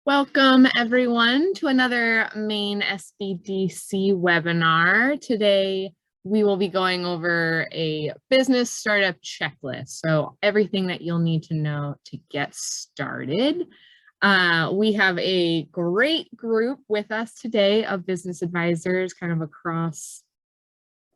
Welcome everyone to another Maine SBDC webinar. Today, we will be going over a business startup checklist. So everything that you'll need to know to get started. We have a great group with us today of business advisors kind of across,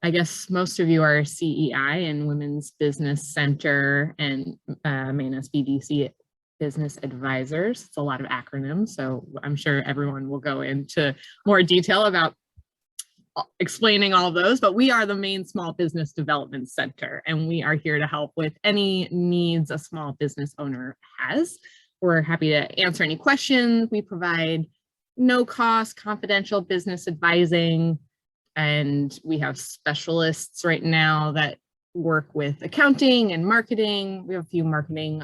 I guess most of you are CEI and Women's Business Center and Maine SBDC Business Advisors. It's a lot of acronyms, so I'm sure everyone will go into more detail about explaining all those, but we are the Maine Small Business Development Center, and we are here to help with any needs a small business owner has. We're happy to answer any questions. We provide no-cost confidential business advising, and we have specialists right now that work with accounting and marketing. We have a few marketing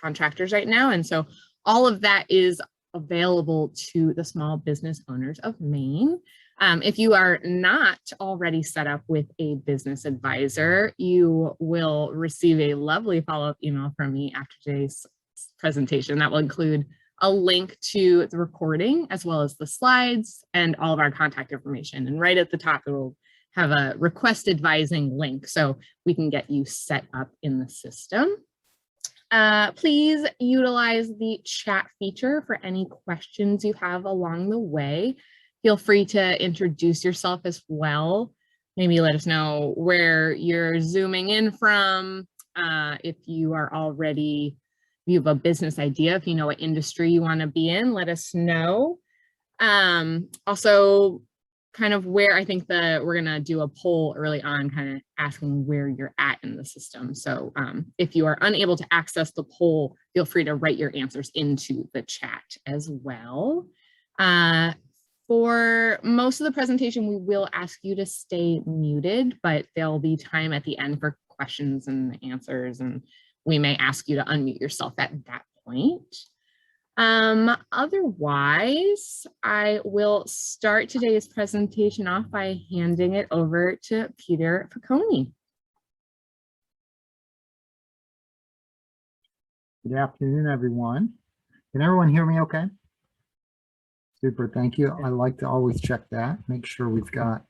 contractors right now. And so all of that is available to the small business owners of Maine. If you are not already set up with a business advisor, you will receive a lovely follow-up email from me after today's presentation that will include a link to the recording as well as the slides and all of our contact information. And right at the top, it will have a request advising link so we can get you set up in the system. Please utilize the chat feature for any questions you have along the way. Feel free to introduce yourself as well. Maybe let us know where you're zooming in from. If you are already, if you have a business idea, if you know what industry you want to be in, let us know. Also, kind of where I think we're going to do a poll early on, kind of asking where you're at in the system. So if you are unable to access the poll, feel free to write your answers into the chat as well. For most of the presentation, we will ask you to stay muted, but there'll be time at the end for questions and answers, and we may ask you to unmute yourself at that point. Otherwise, I will start today's presentation off by handing it over to Peter Piccone. Good afternoon, everyone. Can everyone hear me okay? Super, thank you. I like to always check that, make sure we've got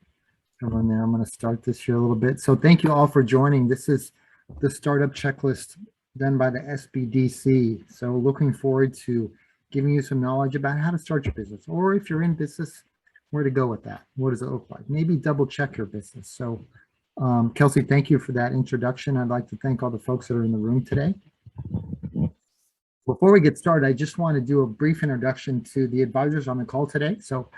everyone there. I'm going to start this here a little bit. So thank you all for joining. This is the startup checklist done by the SBDC. So looking forward to giving you some knowledge about how to start your business, or if you're in business, where to go with that. What does it look like? Maybe double check your business. So Kelsey, thank you for that introduction. I'd like to thank all the folks that are in the room today. Before we get started, I just want to do a brief introduction to the advisors on the call today. So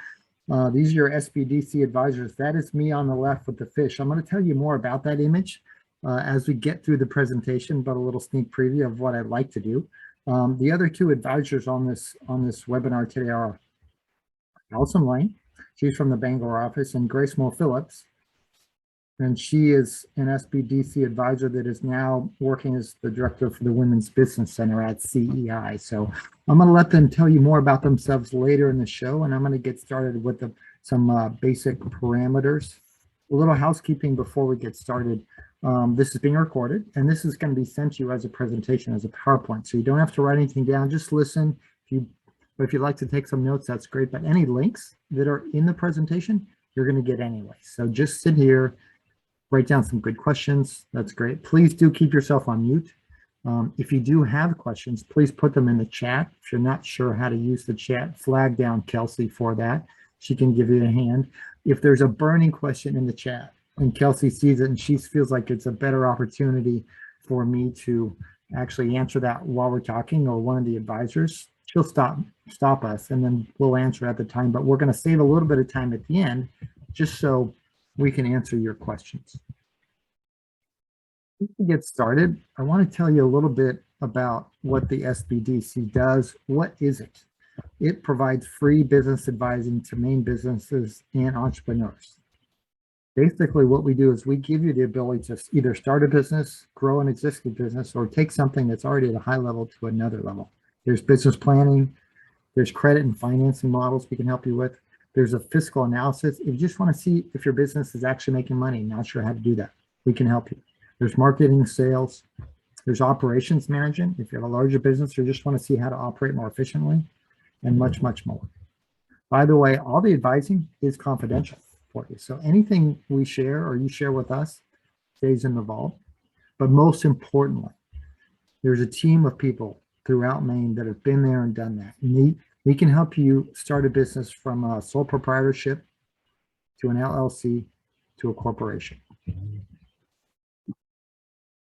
these are your SBDC advisors. That is me on the left with the fish. I'm going to tell you more about that image as we get through the presentation, but a little sneak preview of what I'd like to do. The other two advisors on this webinar today are Allison Lane, she's from the Bangor office, and Grace Moore Phillips, and she is an SBDC advisor that is now working as the director for the Women's Business Center at CEI. So I'm going to let them tell you more about themselves later in the show, and I'm going to get started with some basic parameters. A little housekeeping before we get started. This is being recorded, and this is going to be sent to you as a presentation, as a PowerPoint. So you don't have to write anything down, just listen. But if you'd like to take some notes, that's great. But any links that are in the presentation, you're going to get anyway. So just sit here, write down some good questions. That's great. Please do keep yourself on mute. If you do have questions, please put them in the chat. If you're not sure how to use the chat, flag down Kelsey for that. She can give you a hand. If there's a burning question in the chat and Kelsey sees it and she feels like it's a better opportunity for me to actually answer that while we're talking, or one of the advisors, she'll stop us and then we'll answer at the time. But we're going to save a little bit of time at the end just so we can answer your questions. To get started, I want to tell you a little bit about what the SBDC does. What is it? It provides free business advising to Maine businesses and entrepreneurs. Basically, what we do is we give you the ability to either start a business, grow an existing business, or take something that's already at a high level to another level. There's business planning, there's credit and financing models we can help you with. There's a fiscal analysis. If you just want to see if your business is actually making money, not sure how to do that, we can help you. There's marketing, sales. There's operations management, if you have a larger business or just want to see how to operate more efficiently, and much, much more. By the way, all the advising is confidential for you. So anything we share or you share with us stays in the vault. But most importantly, there's a team of people throughout Maine that have been there and done that. And we can help you start a business from a sole proprietorship to an LLC to a corporation.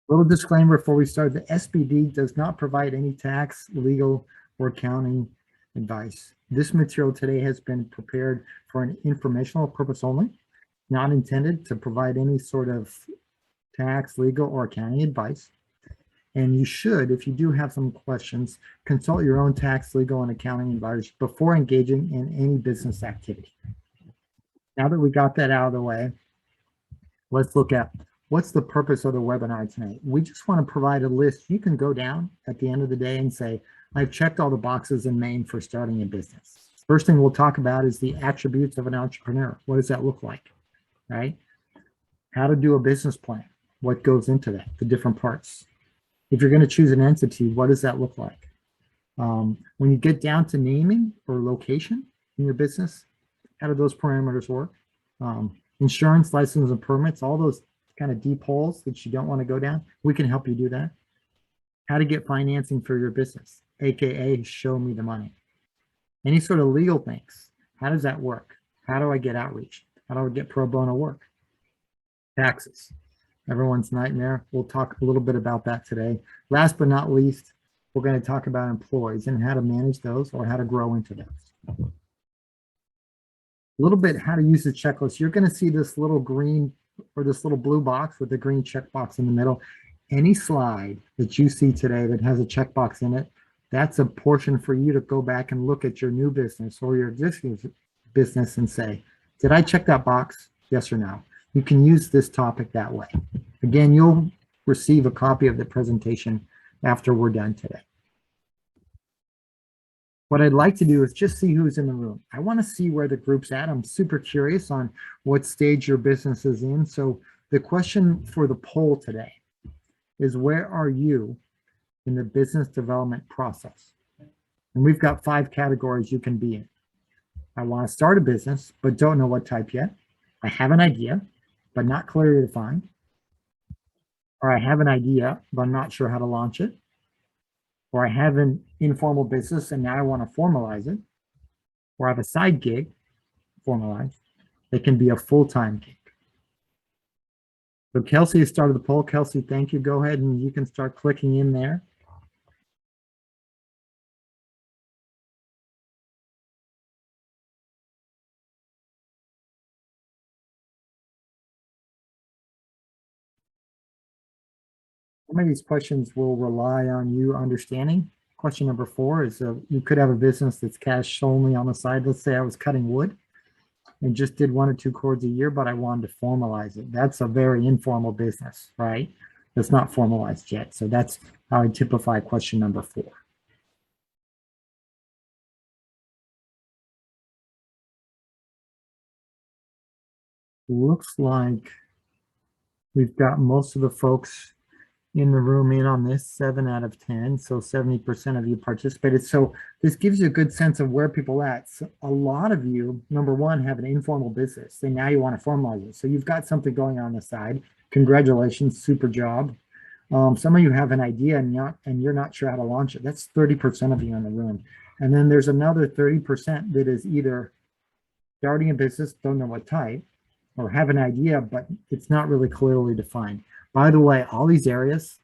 Little disclaimer before we start, the SBD does not provide any tax, legal, or accounting advice. This material today has been prepared for an informational purpose only, not intended to provide any sort of tax, legal, or accounting advice. And you should, if you do have some questions, consult your own tax, legal, and accounting advisors before engaging in any business activity. Now that we got that out of the way, let's look at what's the purpose of the webinar tonight. We just want to provide a list. You can go down at the end of the day and say, I've checked all the boxes in Maine for starting a business. First thing we'll talk about is the attributes of an entrepreneur. What does that look like, right? How to do a business plan. What goes into that, the different parts. If you're going to choose an entity, what does that look like? When you get down to naming or location in your business, how do those parameters work? Insurance, license, and permits, all those kind of deep holes that you don't want to go down, we can help you do that. How to get financing for your business, AKA show me the money. Any sort of legal things, how does that work? How do I get outreach? How do I get pro bono work? Taxes, everyone's nightmare. We'll talk a little bit about that today. Last but not least, we're going to talk about employees and how to manage those or how to grow into those. A little bit how to use the checklist. You're going to see this little green or this little blue box with the green checkbox in the middle. Any slide that you see today that has a checkbox in it, that's a portion for you to go back and look at your new business or your existing business and say, did I check that box? Yes or no? You can use this topic that way. Again, you'll receive a copy of the presentation after we're done today. What I'd like to do is just see who's in the room. I want to see where the group's at. I'm super curious on what stage your business is in. So the question for the poll today is, where are you in the business development process? And we've got 5 categories you can be in. I want to start a business, but don't know what type yet. I have an idea, but not clearly defined. Or I have an idea, but I'm not sure how to launch it. Or I have an informal business and now I want to formalize it. Or I have a side gig, formalized. It can be a full-time gig. So Kelsey has started the poll. Kelsey, thank you. Go ahead and you can start clicking in there. Some of these questions will rely on you understanding. Question number 4 is you could have a business that's cash only on the side. Let's say I was cutting wood and just did 1 or 2 cords a year, but I wanted to formalize it. That's a very informal business, right? That's not formalized yet. So that's how I typify question number 4. Looks like we've got most of the folks in the room in on this, 7 out of 10. So 70% of you participated. So this gives you a good sense of where people are at. So a lot of you, number 1, have an informal business. And now you want to formalize it. So you've got something going on the side. Congratulations, super job. Some of you have an idea and you're not sure how to launch it. That's 30% of you in the room. And then there's another 30% that is either starting a business, don't know what type, or have an idea, but it's not really clearly defined. By the way, all these areas,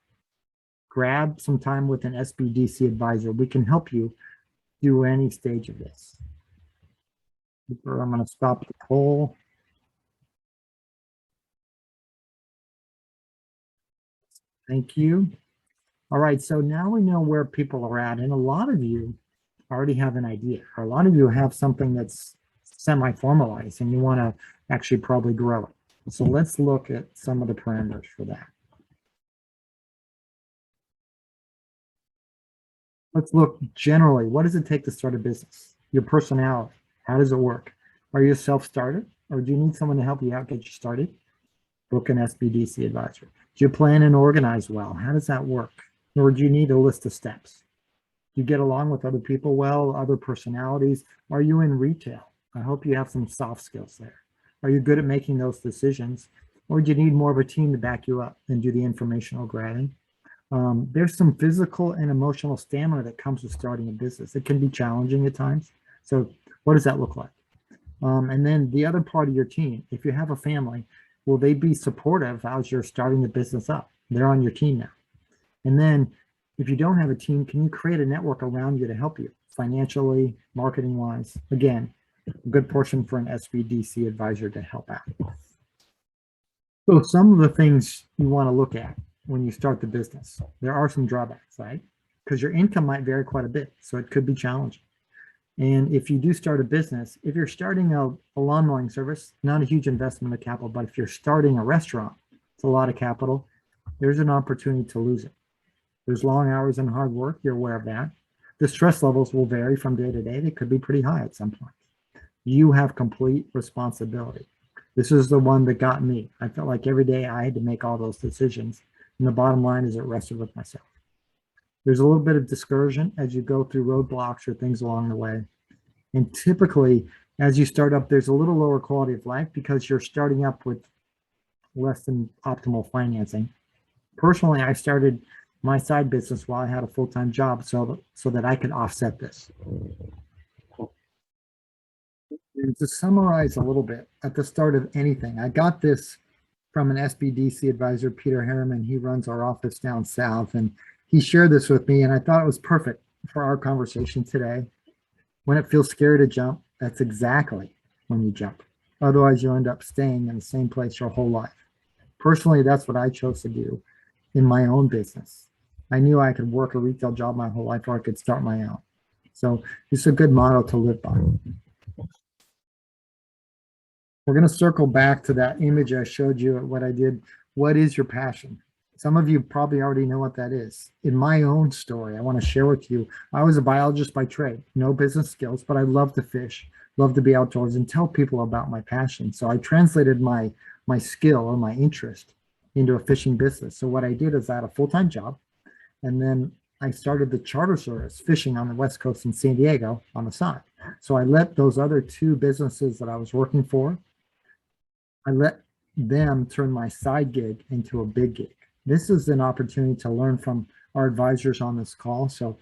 grab some time with an SBDC advisor. We can help you do any stage of this. I'm going to stop the poll. Thank you. All right, so now we know where people are at, and a lot of you already have an idea, or a lot of you have something that's semi-formalized and you want to actually probably grow it. So let's look at some of the parameters for that. Let's look generally, what does it take to start a business? Your personality, how does it work? Are you a self-starter or do you need someone to help you out, get you started? Book an SBDC advisor. Do you plan and organize well? How does that work? Or do you need a list of steps? Do you get along with other people well, other personalities? Are you in retail? I hope you have some soft skills there. Are you good at making those decisions? Or do you need more of a team to back you up and do the informational grabbing? There's some physical and emotional stamina that comes with starting a business. It can be challenging at times. So what does that look like? And then the other part of your team, if you have a family, will they be supportive as you're starting the business up? They're on your team now. And then if you don't have a team, can you create a network around you to help you financially, marketing wise? Again, a good portion for an SBDC advisor to help out. So some of the things you want to look at when you start the business, there are some drawbacks, right? Because your income might vary quite a bit, so it could be challenging. And if you do start a business, if you're starting a lawn mowing service, not a huge investment of capital, but if you're starting a restaurant, it's a lot of capital, there's an opportunity to lose it. There's long hours and hard work, you're aware of that. The stress levels will vary from day to day. They could be pretty high at some point. You have complete responsibility. This is the one that got me. I felt like every day I had to make all those decisions. And the bottom line is it rested with myself. There's a little bit of discouragement as you go through roadblocks or things along the way. And typically, as you start up, there's a little lower quality of life because you're starting up with less than optimal financing. Personally, I started my side business while I had a full-time job so that I could offset this. And to summarize a little bit, at the start of anything, I got this from an SBDC advisor, Peter Harriman. He runs our office down south, and he shared this with me, and I thought it was perfect for our conversation today. When it feels scary to jump, that's exactly when you jump. Otherwise, you end up staying in the same place your whole life. Personally, that's what I chose to do in my own business. I knew I could work a retail job my whole life, or I could start my own. So it's a good model to live by. We're going to circle back to that image I showed you at what I did. What is your passion? Some of you probably already know what that is. In my own story, I want to share with you, I was a biologist by trade, no business skills, but I love to fish, love to be outdoors and tell people about my passion. So I translated my skill or my interest into a fishing business. So what I did is I had a full-time job, and then I started the charter service fishing on the West Coast in San Diego on the side. So I let those other two businesses that I was working for, I let them turn my side gig into a big gig. This is an opportunity to learn from our advisors on this call. So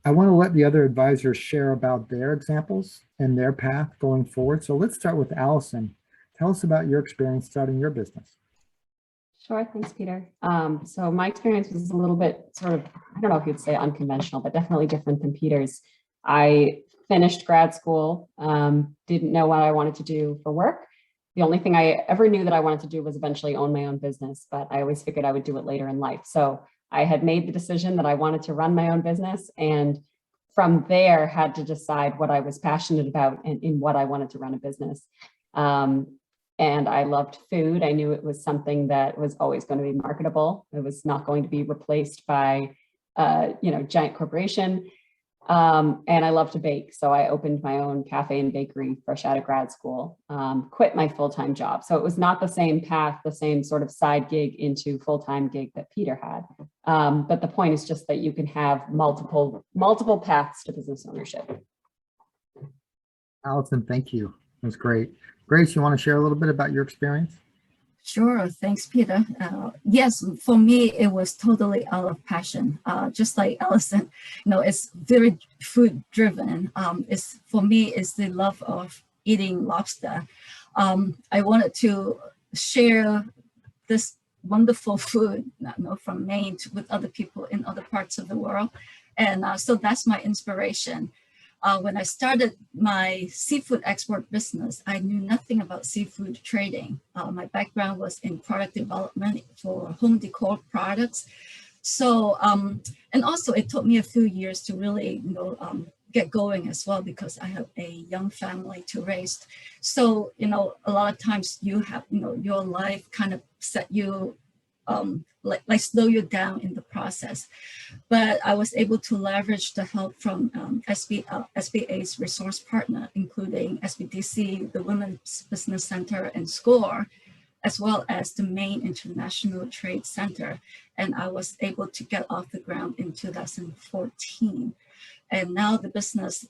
I want to let the other advisors share about their examples and their path going forward. So let's start with Allison. Tell us about your experience starting your business. Sure, thanks, Peter. So my experience was a little bit sort of, I don't know if you'd say unconventional, but definitely different than Peter's. I finished grad school, didn't know what I wanted to do for work. The only thing I ever knew that I wanted to do was eventually own my own business, but I always figured I would do it later in life. So I had made the decision that I wanted to run my own business, and from there had to decide what I was passionate about and in what I wanted to run a business. And I loved food. I knew it was something that was always going to be marketable. It was not going to be replaced by giant corporation. And I love to bake. So I opened my own cafe and bakery fresh out of grad school, quit my full-time job. So it was not the same path, the same sort of side gig into full-time gig that Peter had. But the point is just that you can have multiple paths to business ownership. Allison, thank you. That was great. Grace, you want to share a little bit about your experience? Sure, thanks, Peter. Yes, for me, it was totally out of passion. Just like Allison, it's very food driven. For me, it's the love of eating lobster. I wanted to share this wonderful food, from Maine with other people in other parts of the world. And so that's my inspiration. When I started my seafood export business, I knew nothing about seafood trading. My background was in product development for home decor products. So, and also it took me a few years to really, get going as well, because I have a young family to raise. So, a lot of times you have, your life kind of set you, like slow you down in the process. But I was able to leverage the help from SBA's resource partner, including SBDC, the Women's Business Center, and SCORE. as well as the Maine International Trade Center. And I was able to get off the ground in 2014. And now the business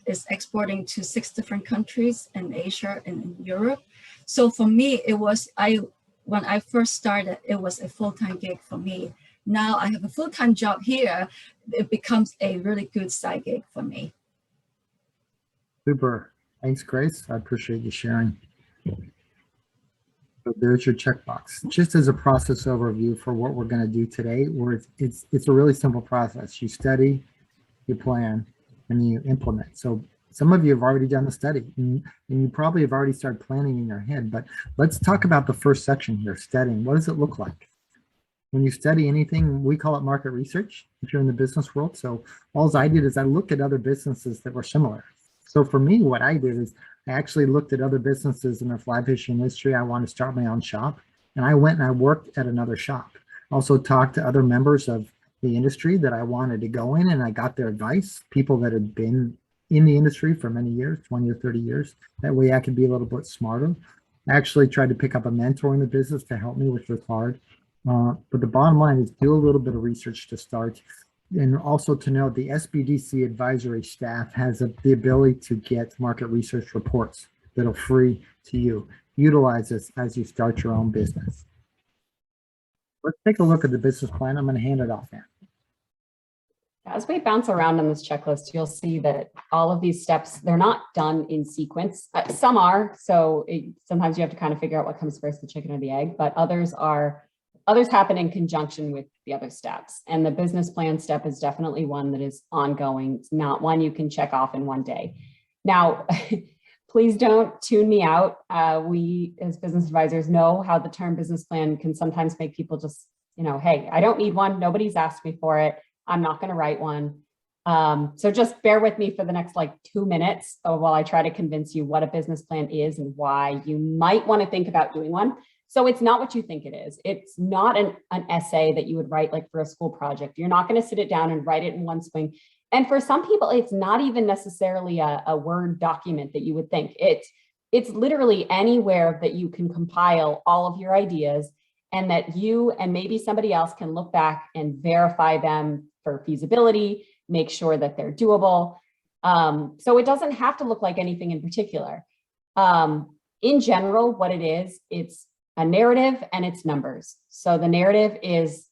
is exporting to 6 different countries in Asia and in Europe. So for me, when I first started, it was a full-time gig for me. Now I have a full-time job here. It becomes a really good side gig for me. Super. Thanks, Grace. I appreciate you sharing. So there's your checkbox. Just as a process overview for what we're going to do today, it's a really simple process. You study, you plan, and you implement. So some of you have already done the study, and you probably have already started planning in your head, but let's talk about the first section here, studying. What does it look like? When you study anything, we call it market research if you're in the business world. So all I did is I looked at other businesses that were similar. So for me, what I did is I actually looked at other businesses in the fly fishing industry. I wanted to start my own shop, and I went and I worked at another shop. Also talked to other members of the industry that I wanted to go in, and I got their advice, people that had been in the industry for many years, 20 or 30 years. That way I could be a little bit smarter. I actually tried to pick up a mentor in the business to help me, which was hard. But the bottom line is do a little bit of research to start. And also to know the SBDC advisory staff has the ability to get market research reports that are free to you. Utilize this as you start your own business. Let's take a look at the business plan. I'm going to hand it off now. As we bounce around on this checklist, you'll see that all of these steps, they're not done in sequence. Some are, so sometimes you have to kind of figure out what comes first, the chicken or the egg, but others happen in conjunction with the other steps. And the business plan step is definitely one that is ongoing. It's not one you can check off in one day. Now, please don't tune me out. We as business advisors know how the term business plan can sometimes make people just, hey, I don't need one. Nobody's asked me for it. I'm not going to write one. So just bear with me for the next 2 minutes while I try to convince you what a business plan is and why you might want to think about doing one. So it's not what you think it is. It's not an essay that you would write for a school project. You're not going to sit it down and write it in one swing. And for some people, it's not even necessarily a Word document that you would think. It's literally anywhere that you can compile all of your ideas and that you and maybe somebody else can look back and verify them for feasibility, make sure that they're doable. So it doesn't have to look like anything in particular. In general, what it is, it's a narrative and it's numbers. So the narrative is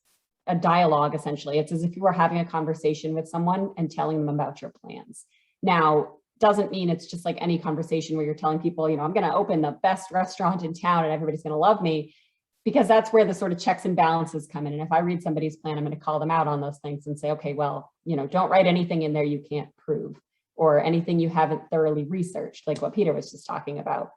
a dialogue, essentially. It's as if you were having a conversation with someone and telling them about your plans. Now, doesn't mean it's just like any conversation where you're telling people, I'm going to open the best restaurant in town and everybody's going to love me, because that's where the sort of checks and balances come in. And if I read somebody's plan, I'm going to call them out on those things and say, okay, well, don't write anything in there you can't prove or anything you haven't thoroughly researched, like what Peter was just talking about.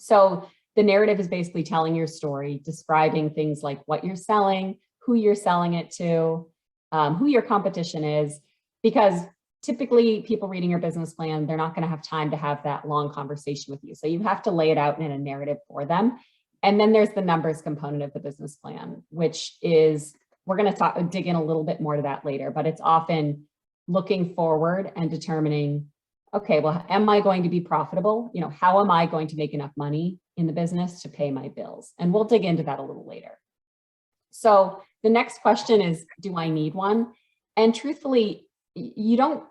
So the narrative is basically telling your story, describing things like what you're selling, who you're selling it to, who your competition is, because typically people reading your business plan, they're not going to have time to have that long conversation with you. So you have to lay it out in a narrative for them. And then there's the numbers component of the business plan, which is, we're going to dig in a little bit more to that later, but it's often looking forward and determining, okay, well, am I going to be profitable? How am I going to make enough money in the business to pay my bills? And we'll dig into that a little later. So the next question is, do I need one? And truthfully, you don't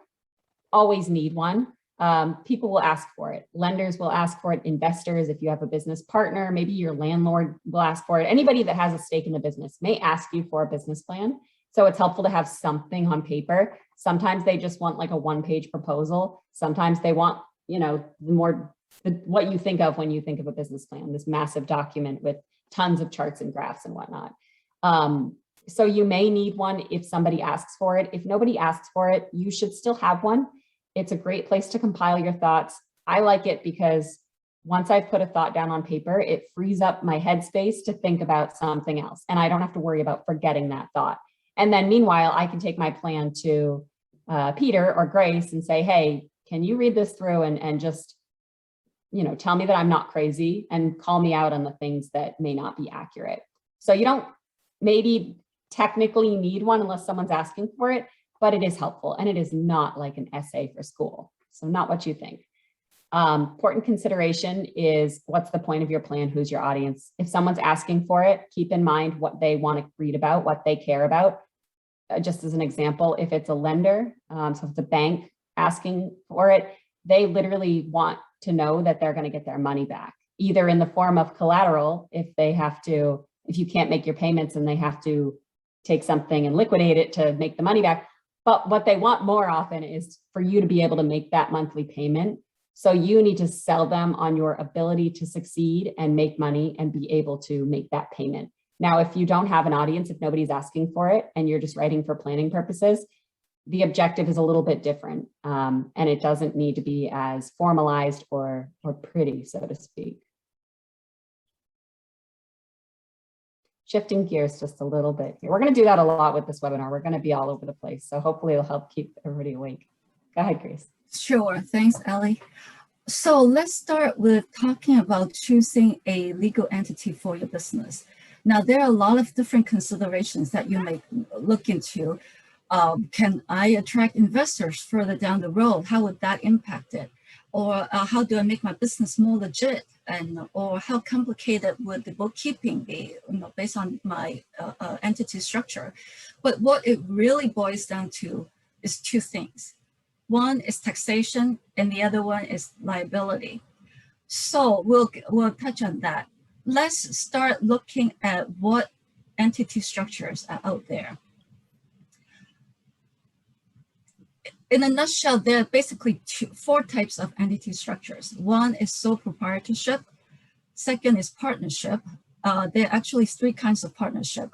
always need one. People will ask for it. Lenders will ask for it. Investors, if you have a business partner, maybe your landlord will ask for it. Anybody that has a stake in the business may ask you for a business plan. So it's helpful to have something on paper. Sometimes they just want a one-page proposal. Sometimes they want, what you think of when you think of a business plan, this massive document with tons of charts and graphs and whatnot. So you may need one if somebody asks for it. If nobody asks for it, you should still have one. It's a great place to compile your thoughts. I like it because once I've put a thought down on paper, it frees up my headspace to think about something else. And I don't have to worry about forgetting that thought. And then meanwhile, I can take my plan to Peter or Grace and say, hey, can you read this through and just, tell me that I'm not crazy and call me out on the things that may not be accurate. So you don't maybe technically need one unless someone's asking for it, but it is helpful and it is not like an essay for school. So not what you think. Important consideration is what's the point of your plan? Who's your audience? If someone's asking for it, keep in mind what they want to read about, what they care about. Just as an example, if it's a lender, so if it's a bank asking for it, they literally want to know that they're going to get their money back, either in the form of collateral, if you can't make your payments and they have to take something and liquidate it to make the money back. But what they want more often is for you to be able to make that monthly payment. So you need to sell them on your ability to succeed and make money and be able to make that payment. Now, if you don't have an audience, if nobody's asking for it and you're just writing for planning purposes, the objective is a little bit different, and it doesn't need to be as formalized or pretty, so to speak. Shifting gears just a little bit here. We're going to do that a lot with this webinar. We're going to be all over the place, so hopefully it'll help keep everybody awake. Go ahead, Grace. Sure, thanks, Ellie. So let's start with talking about choosing a legal entity for your business. Now, there are a lot of different considerations that you may look into. Can I attract investors further down the road? How would that impact it? Or how do I make my business more legit? Or how complicated would the bookkeeping be, based on my entity structure? But what it really boils down to is two things. One is taxation, and the other one is liability. So we'll touch on that. Let's start looking at what entity structures are out there. In a nutshell, there are basically four types of entity structures. One is sole proprietorship. Second is partnership. There are actually three kinds of partnership.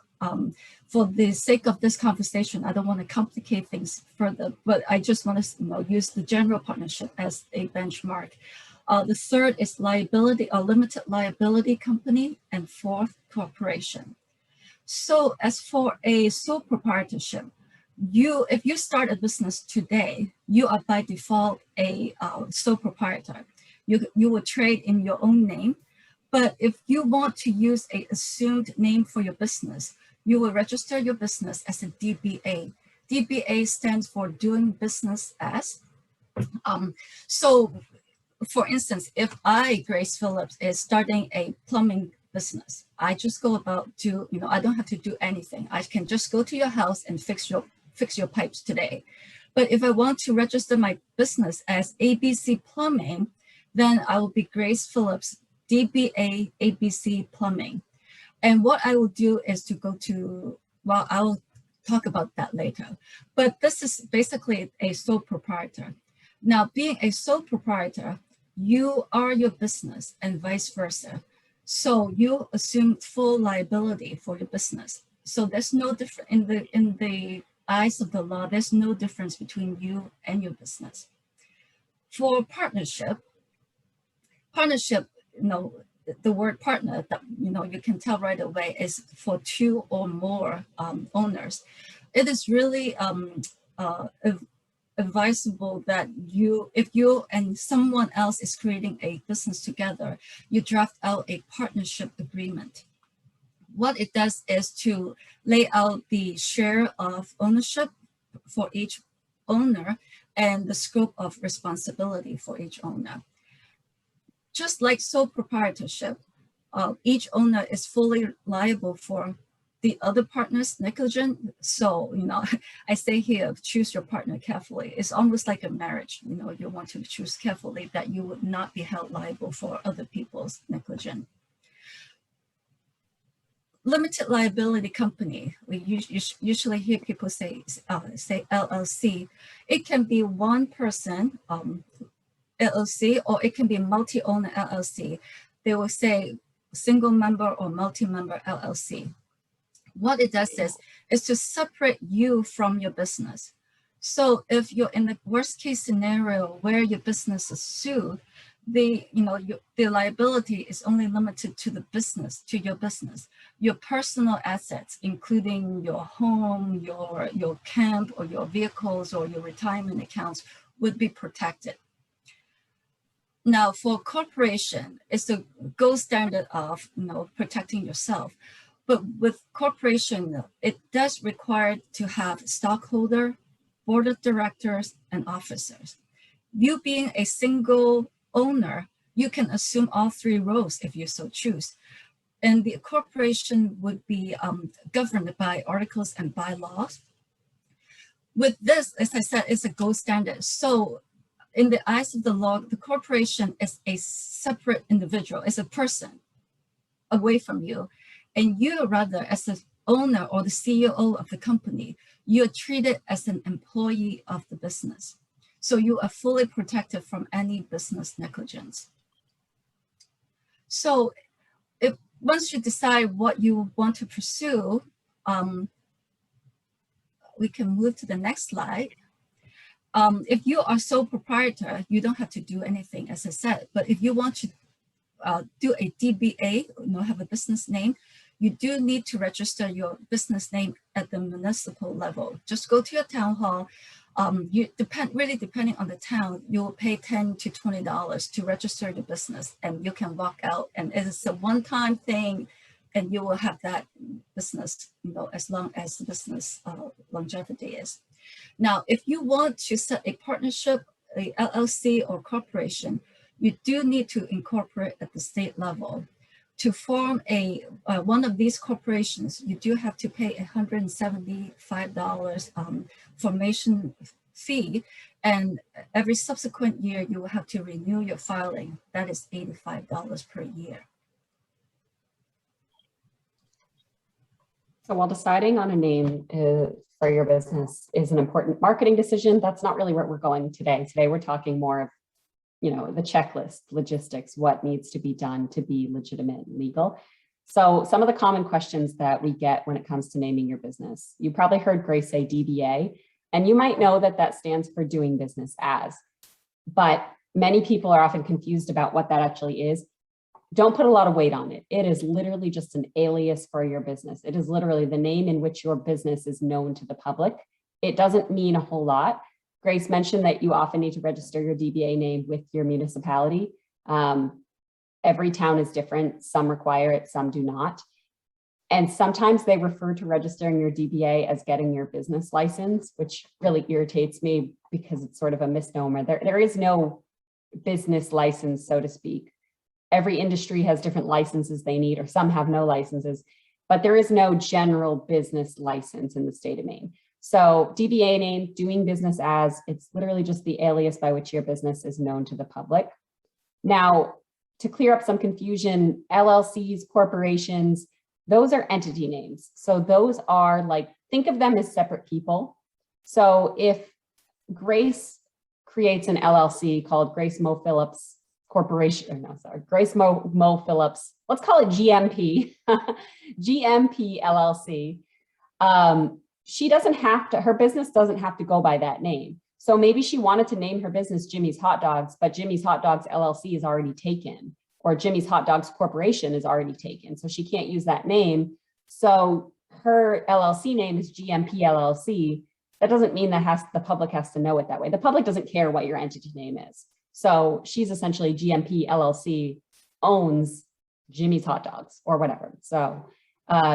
For the sake of this conversation, I don't want to complicate things further, but I just want to use the general partnership as a benchmark. The third is liability or limited liability company, and fourth, corporation. So as for a sole proprietorship, if you start a business today, you are by default a sole proprietor. You will trade in your own name, but if you want to use an assumed name for your business, you will register your business as a DBA. DBA stands for doing business as. So for instance, if I, Grace Phillips, is starting a plumbing business, I just go about I don't have to do anything. I can just go to your house and fix your pipes today. But if I want to register my business as ABC Plumbing, then I will be Grace Phillips, DBA ABC Plumbing. And what I will do is to go to, well, I'll talk about that later. But this is basically a sole proprietor. Now, being a sole proprietor, you are your business and vice versa. So you assume full liability for your business. So there's no difference in the eyes of the law. There's no difference between you and your business. For partnership, the word partner, that you can tell right away, is for two or more owners. It is really advisable that if you and someone else is creating a business together, you draft out a partnership agreement. What it does is to lay out the share of ownership for each owner and the scope of responsibility for each owner. Just like sole proprietorship, each owner is fully liable for the other partner's negligence. So, I say here, choose your partner carefully. It's almost like a marriage. You want to choose carefully that you would not be held liable for other people's negligence. Limited liability company, we usually hear people say LLC. It can be one person LLC, or it can be multi-owner LLC. They will say single member or multi-member LLC. What it does is to separate you from your business. So if you're in the worst case scenario where your business is sued, the liability is only limited to the business, to your business. Your personal assets, including your home, your camp, or your vehicles, or your retirement accounts, would be protected. Now, for corporation, it's the gold standard of protecting yourself. But with corporation, it does require to have stockholder, board of directors, and officers. You being a single owner, you can assume all three roles if you so choose. And the corporation would be governed by articles and bylaws. With this, as I said, it's a gold standard. So in the eyes of the law, the corporation is a separate individual, it's a person away from you. And you rather, as the owner or the CEO of the company, you're treated as an employee of the business. So you are fully protected from any business negligence. So if once you decide what you want to pursue, we can move to the next slide. If you are sole proprietor, you don't have to do anything, as I said. But if you want to do a DBA, have a business name, you do need to register your business name at the municipal level. Just go to your town hall. Really depending on the town, you will pay $10 to $20 to register the business, and you can walk out. And it is a one-time thing, and you will have that business, as long as the business longevity is. Now, if you want to set a partnership, a LLC or corporation, you do need to incorporate at the state level. To form one of these corporations, you do have to pay $175 formation fee, and every subsequent year you will have to renew your filing. That is $85 per year. So while deciding on a name for your business is an important marketing decision, that's not really where we're going today. Today we're talking more of the checklist, logistics, what needs to be done to be legitimate and legal. So some of the common questions that we get when it comes to naming your business, you probably heard Grace say DBA, and you might know that that stands for doing business as, but many people are often confused about what that actually is. Don't put a lot of weight on it. It is literally just an alias for your business. It is literally the name in which your business is known to the public. It doesn't mean a whole lot. Grace mentioned that you often need to register your DBA name with your municipality. Every town is different. Some require it, some do not. And sometimes they refer to registering your DBA as getting your business license, which really irritates me because it's sort of a misnomer. There is no business license, so to speak. Every industry has different licenses they need, or some have no licenses, but there is no general business license in the state of Maine. So DBA name, doing business as, it's literally just the alias by which your business is known to the public. Now, to clear up some confusion, LLCs, corporations, those are entity names. So those are think of them as separate people. So if Grace creates an LLC called Grace Mo Phillips Corporation, Grace Mo Phillips, let's call it GMP, GMP LLC. She doesn't have to, her business doesn't have to go by that name. So maybe she wanted to name her business Jimmy's Hot Dogs, but Jimmy's Hot Dogs LLC is already taken, or Jimmy's Hot Dogs Corporation is already taken. So she can't use that name. So her LLC name is GMP LLC. That doesn't mean that the public has to know it that way. The public doesn't care what your entity name is. So she's essentially GMP LLC owns Jimmy's Hot Dogs or whatever. So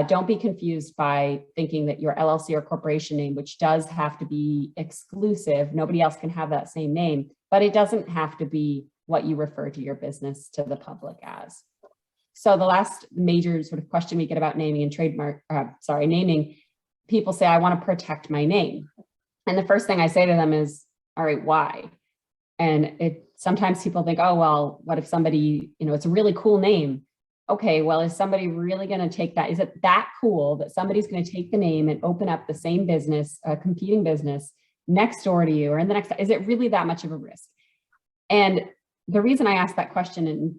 don't be confused by thinking that your LLC or corporation name, which does have to be exclusive, nobody else can have that same name, but it doesn't have to be what you refer to your business to the public as. So the last major sort of question we get about naming and naming, people say, I want to protect my name. And the first thing I say to them is, all right, why? And sometimes people think, oh, well, what if somebody, it's a really cool name. Okay, well, is somebody really going to take that? Is it that cool that somebody's going to take the name and open up the same business, a competing business next door to you or in the next, is it really that much of a risk? And the reason I ask that question and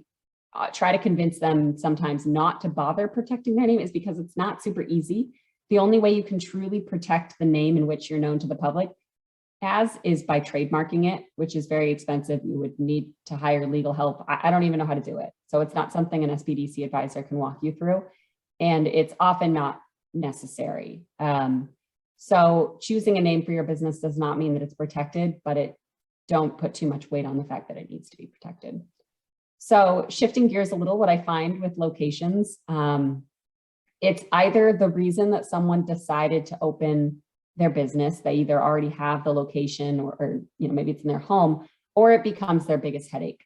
try to convince them sometimes not to bother protecting their name is because it's not super easy. The only way you can truly protect the name in which you're known to the public is by trademarking it, which is very expensive. You would need to hire legal help. I don't even know how to do it. So it's not something an SBDC advisor can walk you through, and it's often not necessary. So choosing a name for your business does not mean that it's protected, but don't put too much weight on the fact that it needs to be protected. So shifting gears a little, what I find with locations, it's either the reason that someone decided to open their business, they either already have the location or maybe it's in their home, or it becomes their biggest headache.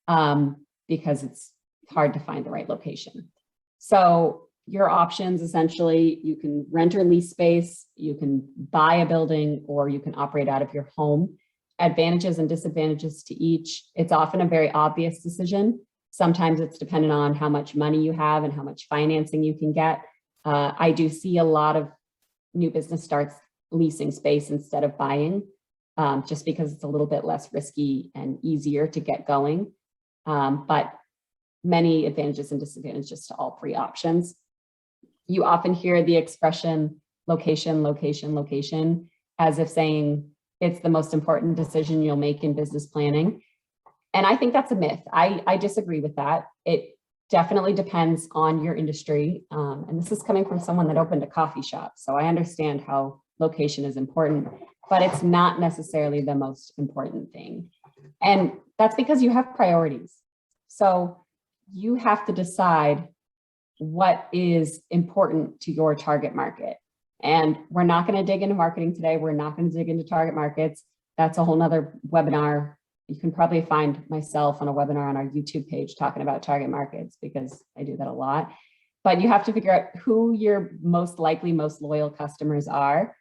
because it's hard to find the right location. So your options, essentially, you can rent or lease space, you can buy a building, or you can operate out of your home. Advantages and disadvantages to each. It's often a very obvious decision. Sometimes it's dependent on how much money you have and how much financing you can get. I do see a lot of new business starts leasing space instead of buying, just because it's a little bit less risky and easier to get going. But many advantages and disadvantages to all three options. You often hear the expression location, location, location, as if saying it's the most important decision you'll make in business planning. And I think that's a myth. I disagree with that. It definitely depends on your industry. And this is coming from someone that opened a coffee shop. So I understand how location is important, but it's not necessarily the most important thing. And that's because you have priorities. So you have to decide what is important to your target market. And we're not going to dig into marketing today. We're not going to dig into target markets. That's a whole nother webinar. You can probably find myself on a webinar on our YouTube page talking about target markets, because I do that a lot. But you have to figure out who your most likely, most loyal customers are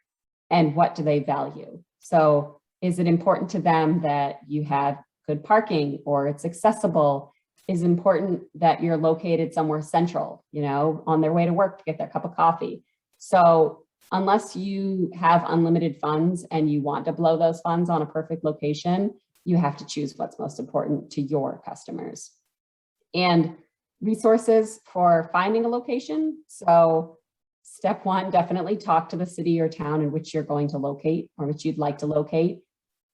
and what do they value. So is it important to them that you have good parking or it's accessible? Is it important that you're located somewhere central, on their way to work to get their cup of coffee? So unless you have unlimited funds and you want to blow those funds on a perfect location, you have to choose what's most important to your customers. And resources for finding a location. So step one, definitely talk to the city or town in which you're going to locate, or which you'd like to locate,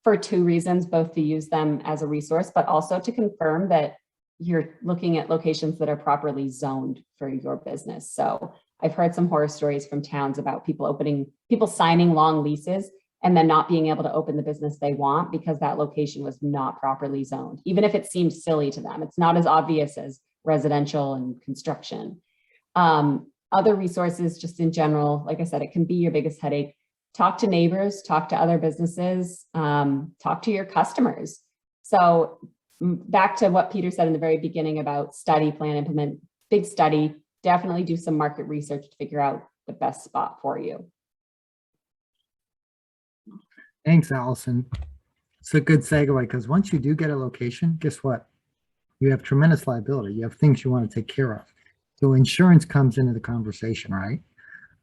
for two reasons, both to use them as a resource, but also to confirm that you're looking at locations that are properly zoned for your business. So I've heard some horror stories from towns about people signing long leases and then not being able to open the business they want because that location was not properly zoned, even if it seems silly to them. It's not as obvious as residential and construction. Other resources, just in general, like I said, it can be your biggest headache. Talk to neighbors, talk to other businesses, talk to your customers. So back to what Peter said in the very beginning about study, plan, implement, big study, definitely do some market research to figure out the best spot for you. Thanks, Allison. It's a good segue, because once you do get a location, guess what? You have tremendous liability. You have things you want to take care of. So insurance comes into the conversation, right?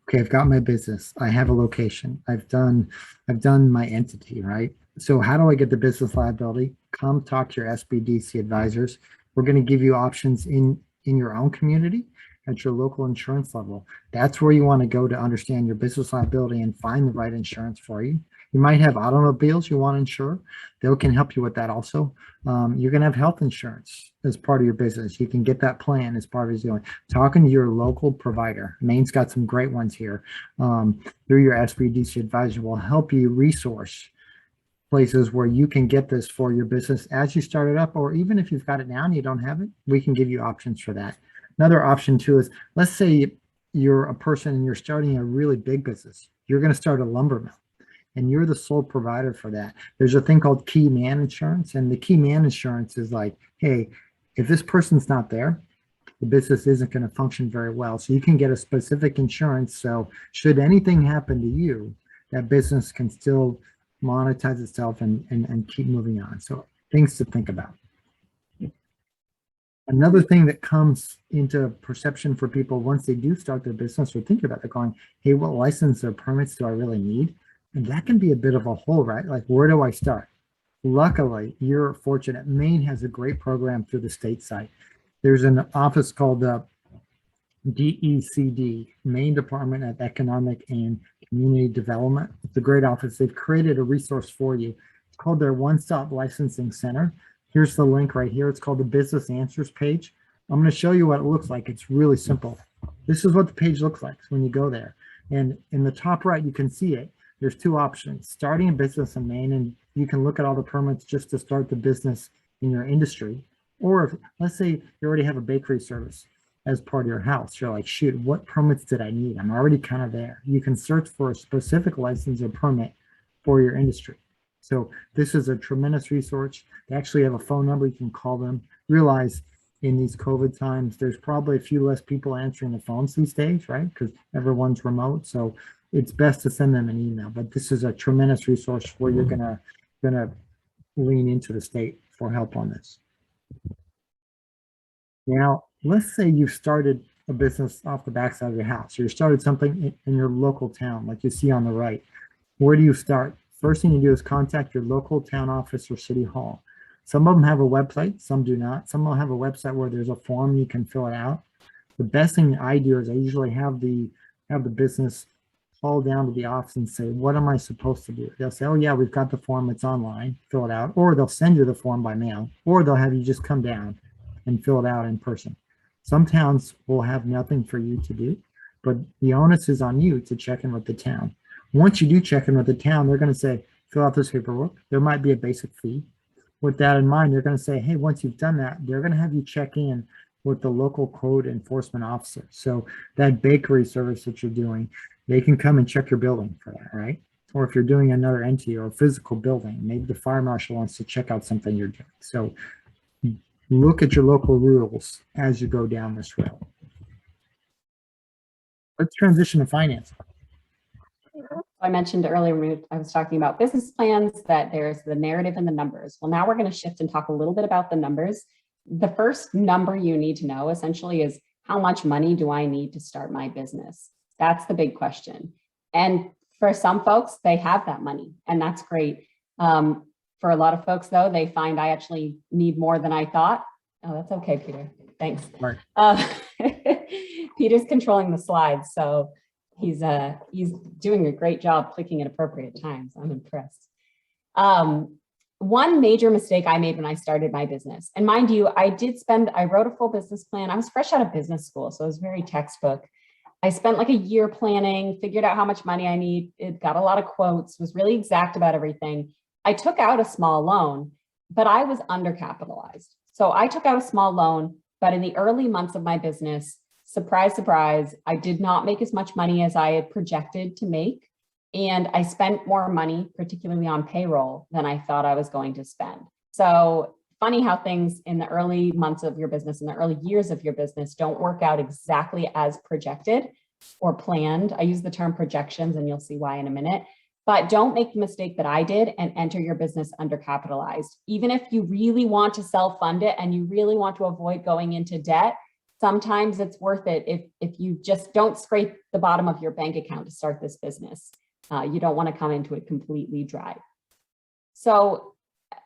Okay, I've got my business. I have a location. I've done my entity, right? So how do I get the business liability? Come talk to your SBDC advisors. We're going to give you options in your own community at your local insurance level. That's where you want to go to understand your business liability and find the right insurance for you. You might have automobiles you want to insure. They can help you with that also. You're going to have health insurance as part of your business. You can get that plan as part of your talking to your local provider. Maine's got some great ones here. Through your SBDC advisor will help you resource places where you can get this for your business as you start it up, or even if you've got it now and you don't have it, we can give you options for that. Another option too is, let's say you're a person and you're starting a really big business. You're going to start a lumber mill and you're the sole provider for that. There's a thing called key man insurance, and the key man insurance is like, hey, if this person's not there, the business isn't going to function very well. So you can get a specific insurance. So should anything happen to you, that business can still monetize itself and keep moving on. So things to think about. Another thing that comes into perception for people once they do start their business or think about it, going, hey, what license or permits do I really need? And that can be a bit of a hole, right? Like, where do I start? Luckily, you're fortunate. Maine has a great program through the state site. There's an office called DECD, Maine Department of Economic and Community Development. It's a great office. They've created a resource for you. It's called their One-Stop Licensing Center. Here's the link right here. It's called the Business Answers page. I'm going to show you what it looks like. It's really simple. This is what the page looks like when you go there. And in the top right, you can see it. There's two options: starting a business in Maine, and you can look at all the permits just to start the business in your industry. Or if, let's say you already have a bakery service as part of your house, you're like, shoot, what permits did I need? I'm already kind of there. You can search for a specific license or permit for your industry. So this is a tremendous resource. They actually have a phone number. You can call them. Realize in these COVID times, there's probably a few less people answering the phones these days, right? Because everyone's remote. So it's best to send them an email. But this is a tremendous resource where you're gonna lean into the state for help on this. Now, let's say you've started a business off the backside of your house. You started something in your local town, like you see on the right. Where do you start? First thing you do is contact your local town office or city hall. Some of them have a website, some do not. Some will have a website where there's a form you can fill it out. The best thing I do is I usually have the business call down to the office and say, what am I supposed to do? They'll say, oh yeah, we've got the form, it's online, fill it out. Or they'll send you the form by mail, or they'll have you just come down and fill it out in person. Some towns will have nothing for you to do, but the onus is on you to check in with the town. Once you do check in with the town, they're going to say, fill out this paperwork. There might be a basic fee. With that in mind, they're going to say, hey, once you've done that, they're going to have you check in with the local code enforcement officer. So that bakery service that you're doing, they can come and check your building for that, right? Or if you're doing another entity or a physical building, maybe the fire marshal wants to check out something you're doing. So look at your local rules as you go down this road. Let's transition to finance. I mentioned earlier when I was talking about business plans that there's the narrative and the numbers. Well, now we're going to shift and talk a little bit about the numbers. The first number you need to know essentially is how much money do I need to start my business? That's the big question. And for some folks, they have that money, and that's great. For a lot of folks, though, they find I actually need more than I thought. Oh, that's okay, Peter. Thanks. Right. Peter's controlling the slides, so he's doing a great job clicking at appropriate times. I'm impressed. One major mistake I made when I started my business, and mind you, I wrote a full business plan. I was fresh out of business school, so it was very textbook. I spent like a year planning, figured out how much money I need. It got a lot of quotes, was really exact about everything. I took out a small loan, but I was undercapitalized. So I took out a small loan, but in the early months of my business, surprise, surprise, I did not make as much money as I had projected to make. And I spent more money, particularly on payroll, than I thought I was going to spend. So funny how things in the early months of your business, in the early years of your business, don't work out exactly as projected or planned. I use the term projections, and you'll see why in a minute. But don't make the mistake that I did and enter your business undercapitalized. Even if you really want to self-fund it and you really want to avoid going into debt, sometimes it's worth it if you just don't scrape the bottom of your bank account to start this business. You don't want to come into it completely dry. So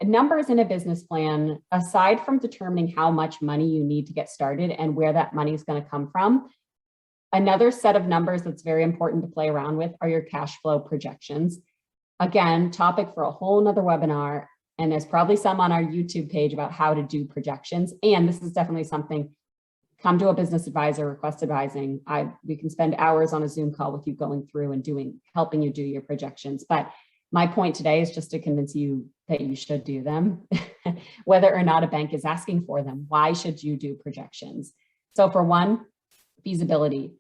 numbers in a business plan, aside from determining how much money you need to get started and where that money is going to come from, another set of numbers that's very important to play around with are your cash flow projections. Again, topic for a whole nother webinar, and there's probably some on our YouTube page about how to do projections. And this is definitely something, come to a business advisor, request advising. We can spend hours on a Zoom call with you going through and helping you do your projections. But my point today is just to convince you that you should do them, whether or not a bank is asking for them. Why should you do projections? So for one, feasibility.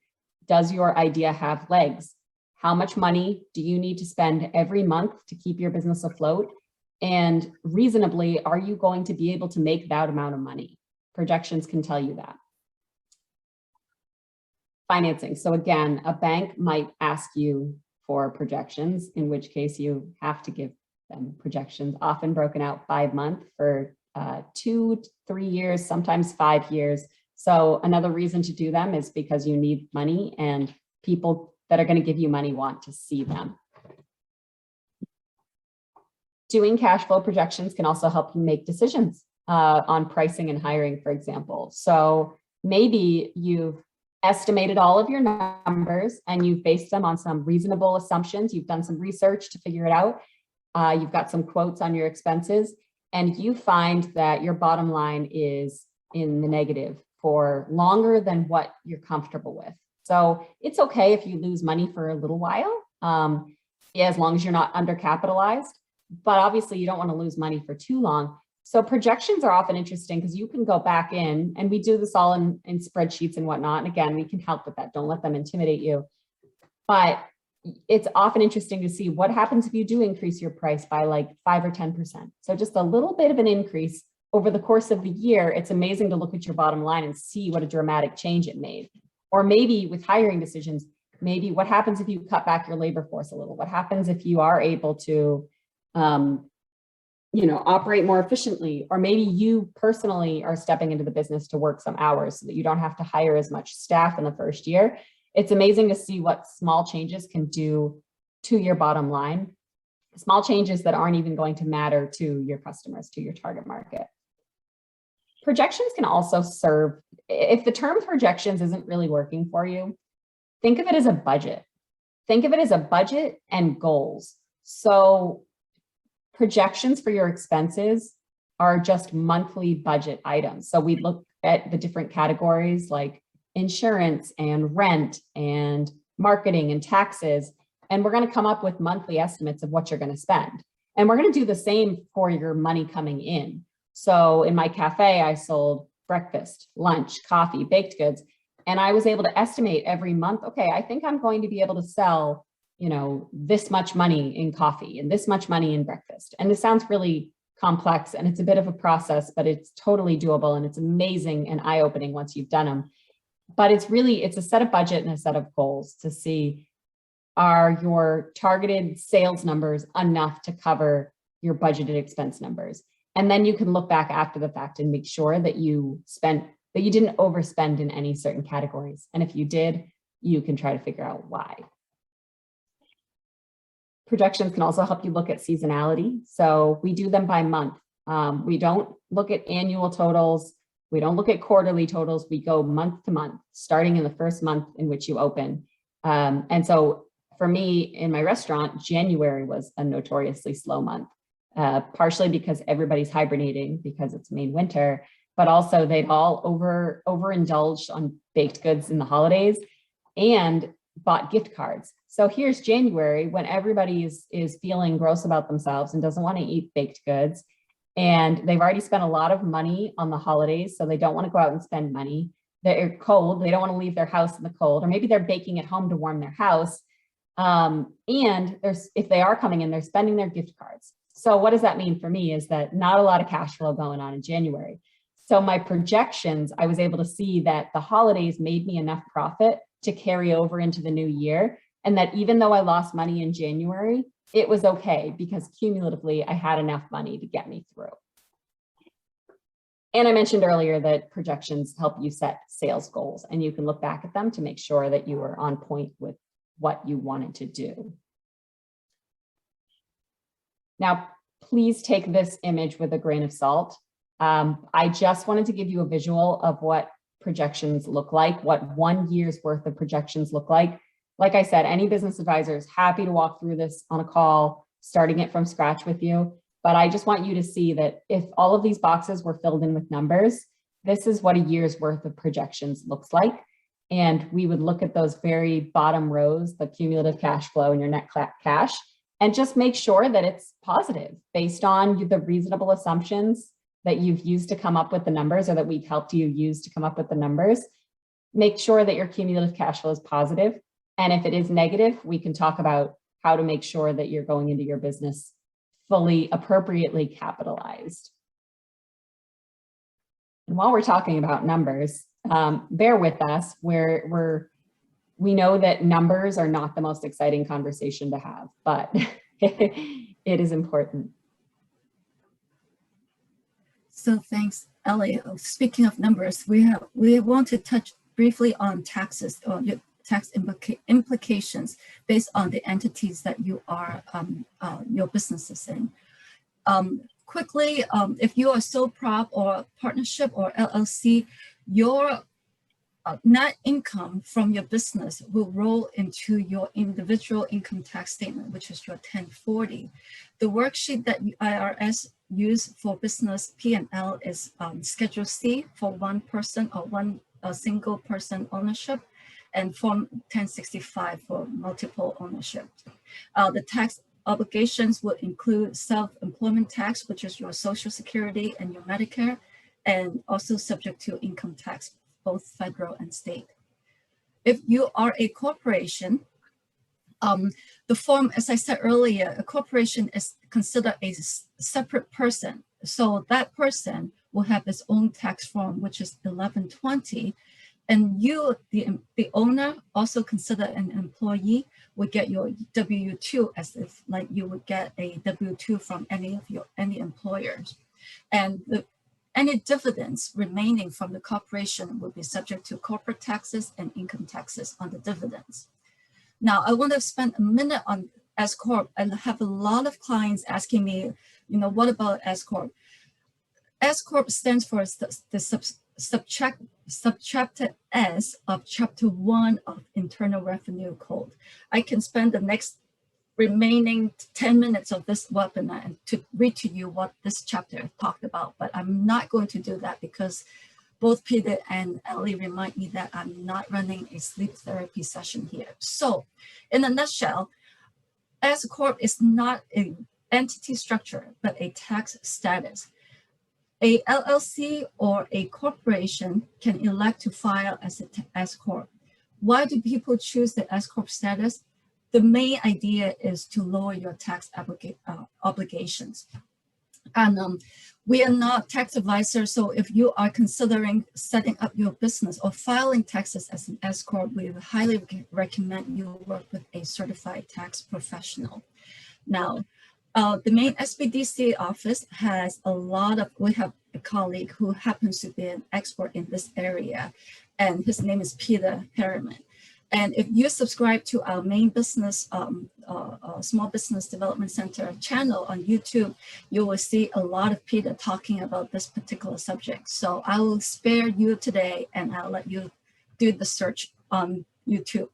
Does your idea have legs? How much money do you need to spend every month to keep your business afloat? And reasonably, are you going to be able to make that amount of money? Projections can tell you that. Financing. So again, a bank might ask you for projections, in which case you have to give them projections, often broken out by month for 2 to 3 years, sometimes 5 years. So another reason to do them is because you need money, and people that are going to give you money want to see them. Doing cash flow projections can also help you make decisions on pricing and hiring, for example. So maybe you've estimated all of your numbers and you've based them on some reasonable assumptions. You've done some research to figure it out. You've got some quotes on your expenses, and you find that your bottom line is in the negative for longer than what you're comfortable with. So it's okay if you lose money for a little while, as long as you're not undercapitalized, but obviously you don't want to lose money for too long. So projections are often interesting because you can go back in, and we do this all in spreadsheets and whatnot. And again, we can help with that. Don't let them intimidate you. But it's often interesting to see what happens if you do increase your price by like 5 or 10%. So just a little bit of an increase over the course of the year. It's amazing to look at your bottom line and see what a dramatic change it made. Or maybe with hiring decisions, maybe what happens if you cut back your labor force a little? What happens if you are able to, operate more efficiently? Or maybe you personally are stepping into the business to work some hours so that you don't have to hire as much staff in the first year. It's amazing to see what small changes can do to your bottom line. Small changes that aren't even going to matter to your customers, to your target market. Projections can also serve, if the term projections isn't really working for you, think of it as a budget. Think of it as a budget and goals. So projections for your expenses are just monthly budget items. So we look at the different categories like insurance and rent and marketing and taxes, and we're going to come up with monthly estimates of what you're going to spend. And we're going to do the same for your money coming in. So in my cafe, I sold breakfast, lunch, coffee, baked goods, and I was able to estimate every month, okay, I think I'm going to be able to sell, this much money in coffee and this much money in breakfast. And this sounds really complex and it's a bit of a process, but it's totally doable and it's amazing and eye-opening once you've done them. But it's a set of budget and a set of goals to see, are your targeted sales numbers enough to cover your budgeted expense numbers? And then you can look back after the fact and make sure that you didn't overspend in any certain categories. And if you did, you can try to figure out why. Projections can also help you look at seasonality. So we do them by month. We don't look at annual totals. We don't look at quarterly totals. We go month to month, starting in the first month in which you open. And so for me in my restaurant, January was a notoriously slow month, partially because everybody's hibernating because it's Maine winter, but also they'd all overindulged on baked goods in the holidays and bought gift cards. So here's January when everybody is feeling gross about themselves and doesn't want to eat baked goods. And they've already spent a lot of money on the holidays, so they don't want to go out and spend money. They're cold, they don't want to leave their house in the cold, or maybe they're baking at home to warm their house. And if they are coming in, they're spending their gift cards. So what does that mean for me is that not a lot of cash flow going on in January. So my projections, I was able to see that the holidays made me enough profit to carry over into the new year. And that even though I lost money in January, it was okay because cumulatively I had enough money to get me through. And I mentioned earlier that projections help you set sales goals and you can look back at them to make sure that you are on point with what you wanted to do. Now, please take this image with a grain of salt. I just wanted to give you a visual of what projections look like, what 1 year's worth of projections look like. Like I said, any business advisor is happy to walk through this on a call, starting it from scratch with you. But I just want you to see that if all of these boxes were filled in with numbers, this is what a year's worth of projections looks like. And we would look at those very bottom rows, the cumulative cash flow and your net cash, and just make sure that it's positive based on the reasonable assumptions that you've used to come up with the numbers or that we've helped you use to come up with the numbers. Make sure that your cumulative cash flow is positive. And if it is negative, we can talk about how to make sure that you're going into your business fully appropriately capitalized. And while we're talking about numbers, bear with us. We know that numbers are not the most exciting conversation to have, but it is important. So thanks, Ellie. Speaking of numbers, we want to touch briefly on taxes or tax implications based on the entities that you are your businesses in. Quickly, if you are sole prop or partnership or LLC, your net income from your business will roll into your individual income tax statement, which is your 1040. The worksheet that IRS use for business P&L is Schedule C for one person or one single person ownership, and Form 1065 for multiple ownership. The tax obligations will include self-employment tax, which is your Social Security and your Medicare, and also subject to income tax, both federal and state. If you are a corporation, The form, as I said earlier, a corporation is considered a separate person. So that person will have its own tax form, which is 1120. And you, the owner, also consider an employee, would get your W-2 as if like you would get a W-2 from any employers. And any dividends remaining from the corporation will be subject to corporate taxes and income taxes on the dividends. Now, I want to spend a minute on S Corp, and I have a lot of clients asking me, what about S Corp? S Corp stands for the subchapter S of Chapter 1 of Internal Revenue Code. I can spend the next remaining 10 minutes of this webinar and to read to you what this chapter talked about, but I'm not going to do that because both Peter and Ellie remind me that I'm not running a sleep therapy session here. So in a nutshell, S Corp is not an entity structure, but a tax status. A LLC or a corporation can elect to file as an S Corp. Why do people choose the S Corp status? The main idea is to lower your tax obligations. And we are not tax advisors, so if you are considering setting up your business or filing taxes as an S Corp, we would highly recommend you work with a certified tax professional. Now, the Maine SBDC office has we have a colleague who happens to be an expert in this area, and his name is Peter Harriman. And if you subscribe to our Maine Business, Small Business Development Center channel on YouTube, you will see a lot of Peter talking about this particular subject. So I will spare you today and I'll let you do the search on YouTube.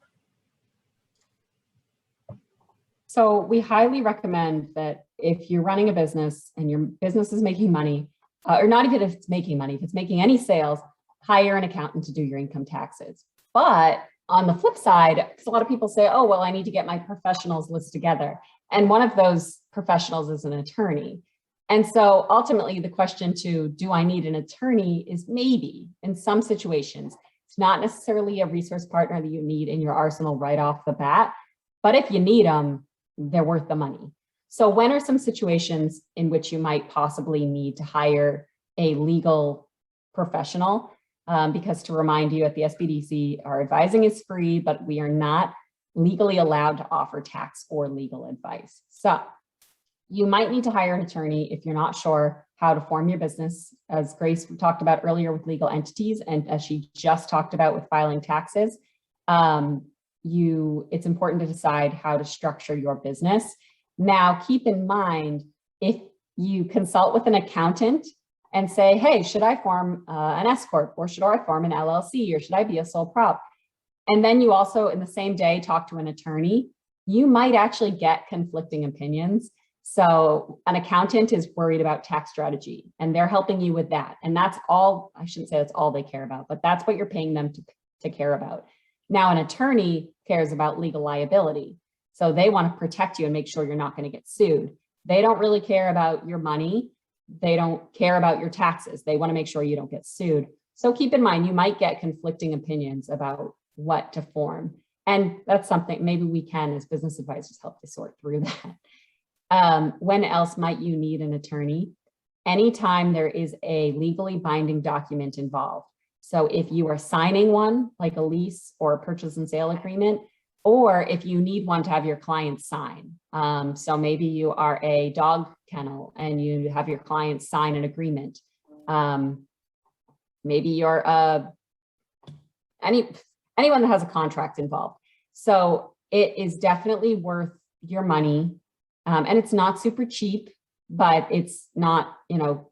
So we highly recommend that if you're running a business and your business is making money, or not even if it's making money, if it's making any sales, hire an accountant to do your income taxes. But on the flip side, because a lot of people say, oh, well, I need to get my professionals list together. And one of those professionals is an attorney. And so ultimately the question to, do I need an attorney, is maybe in some situations. It's not necessarily a resource partner that you need in your arsenal right off the bat, but if you need them, they're worth the money. So when are some situations in which you might possibly need to hire a legal professional? Because to remind you, at the SBDC, our advising is free, but we are not legally allowed to offer tax or legal advice. So you might need to hire an attorney if you're not sure how to form your business, as Grace talked about earlier with legal entities, and as she just talked about with filing taxes. It's important to decide how to structure your business. Now, keep in mind, if you consult with an accountant and say, hey, should I form an S Corp, or should I form an LLC, or should I be a sole prop? And then you also in the same day talk to an attorney, you might actually get conflicting opinions. So an accountant is worried about tax strategy and they're helping you with that. And that's all, I shouldn't say that's all they care about, but that's what you're paying them to care about. Now, an attorney cares about legal liability. So they want to protect you and make sure you're not going to get sued. They don't really care about your money. They don't care about your taxes. They want to make sure you don't get sued. So keep in mind, you might get conflicting opinions about what to form. And that's something maybe we can, as business advisors, help to sort through that. When else might you need an attorney? Anytime there is a legally binding document involved. So if you are signing one, like a lease or a purchase and sale agreement, or if you need one to have your client sign. So maybe you are a dog kennel and you have your client sign an agreement. Maybe you're anyone that has a contract involved. So it is definitely worth your money. And it's not super cheap, but it's not,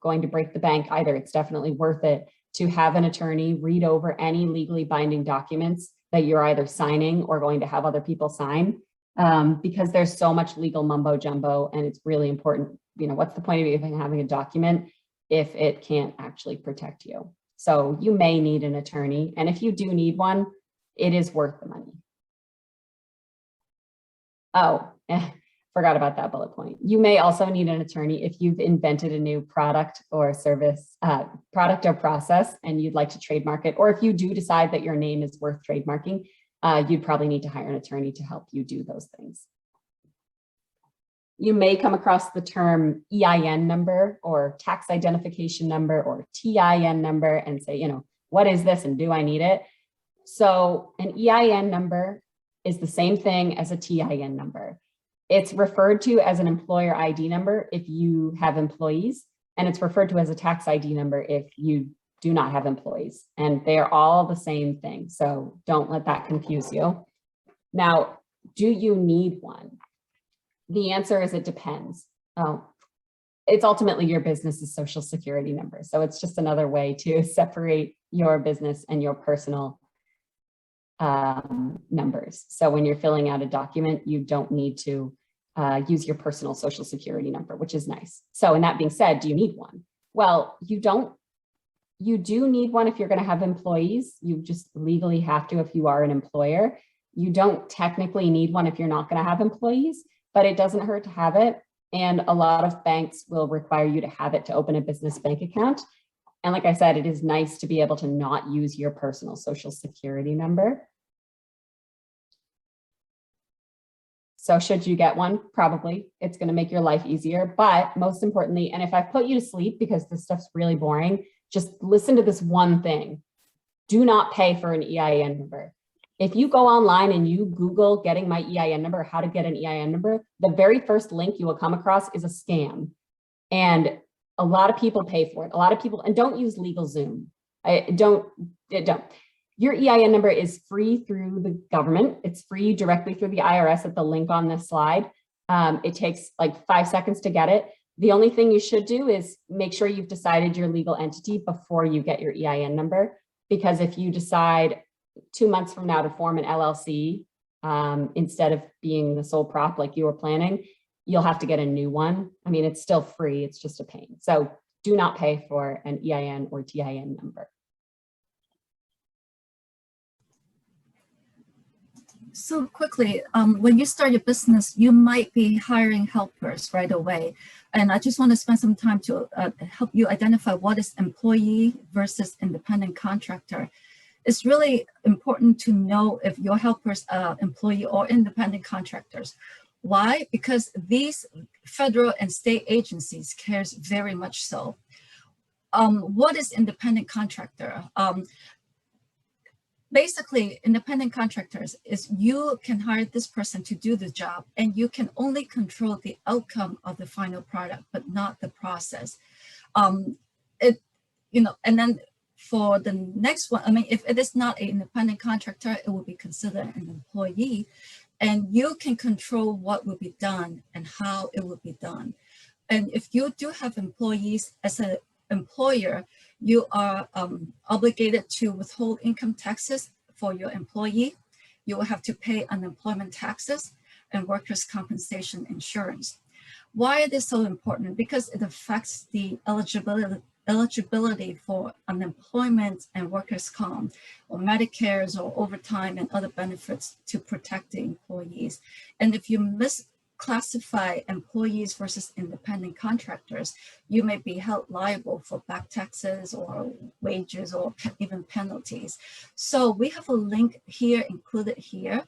going to break the bank either. It's definitely worth it to have an attorney read over any legally binding documents that you're either signing or going to have other people sign, because there's so much legal mumbo jumbo, and it's really important. What's the point of even having a document if it can't actually protect you? So you may need an attorney, and if you do need one, it is worth the money. Oh, forgot about that bullet point. You may also need an attorney if you've invented a new product or service, product or process, and you'd like to trademark it, or if you do decide that your name is worth trademarking. you'd probably need to hire an attorney to help you do those things. You may come across the term EIN number or tax identification number or TIN number and say, you know, what is this and do I need it? So an EIN number is the same thing as a TIN number. It's referred to as an employer ID number if you have employees, and it's referred to as a tax ID number if you do not have employees, and they're all the same thing. So don't let that confuse you. Now, do you need one? The answer is it depends. It's ultimately your business's social security number. So it's just another way to separate your business and your personal numbers. So when you're filling out a document, you don't need to use your personal social security number, which is nice. So, and that being said, do you need one? Well, you don't. You do need one if you're going to have employees. You just legally have to if you are an employer. You don't technically need one if you're not going to have employees, but it doesn't hurt to have it. And a lot of banks will require you to have it to open a business bank account. And like I said, it is nice to be able to not use your personal social security number. So should you get one? Probably. It's going to make your life easier. But most importantly, and if I put you to sleep because this stuff's really boring, just listen to this one thing. Do not pay for an EIN number. If you go online and you Google getting my EIN number, how to get an EIN number, the very first link you will come across is a scam. And a lot of people pay for it. A lot of people, and don't use LegalZoom. Don't. Your EIN number is free through the government. It's free directly through the IRS at the link on this slide. It takes like 5 seconds to get it. The only thing you should do is make sure you've decided your legal entity before you get your EIN number, because if you decide 2 months from now to form an LLC instead of being the sole prop like you were planning, you'll have to get a new one. I mean, it's still free, it's just a pain. So do not pay for an EIN or TIN number. So quickly, when you start your business, you might be hiring helpers right away. And I just want to spend some time to help you identify what is employee versus independent contractor. It's really important to know if your helpers are employee or independent contractors. Why? Because these federal and state agencies cares very much so. What is independent contractor? Basically, independent contractors is you can hire this person to do the job and you can only control the outcome of the final product, but not the process. And then for the next one, I mean, if it is not an independent contractor, it will be considered an employee, and you can control what will be done and how it will be done. And if you do have employees as an employer, you are obligated to withhold income taxes for your employee. You will have to pay unemployment taxes and workers' compensation insurance. Why is this so important? Because it affects the eligibility for unemployment and workers' comp or Medicare's or overtime and other benefits to protect the employees. And if you misclassify employees versus independent contractors, you may be held liable for back taxes or wages or even penalties. So we have a link here included here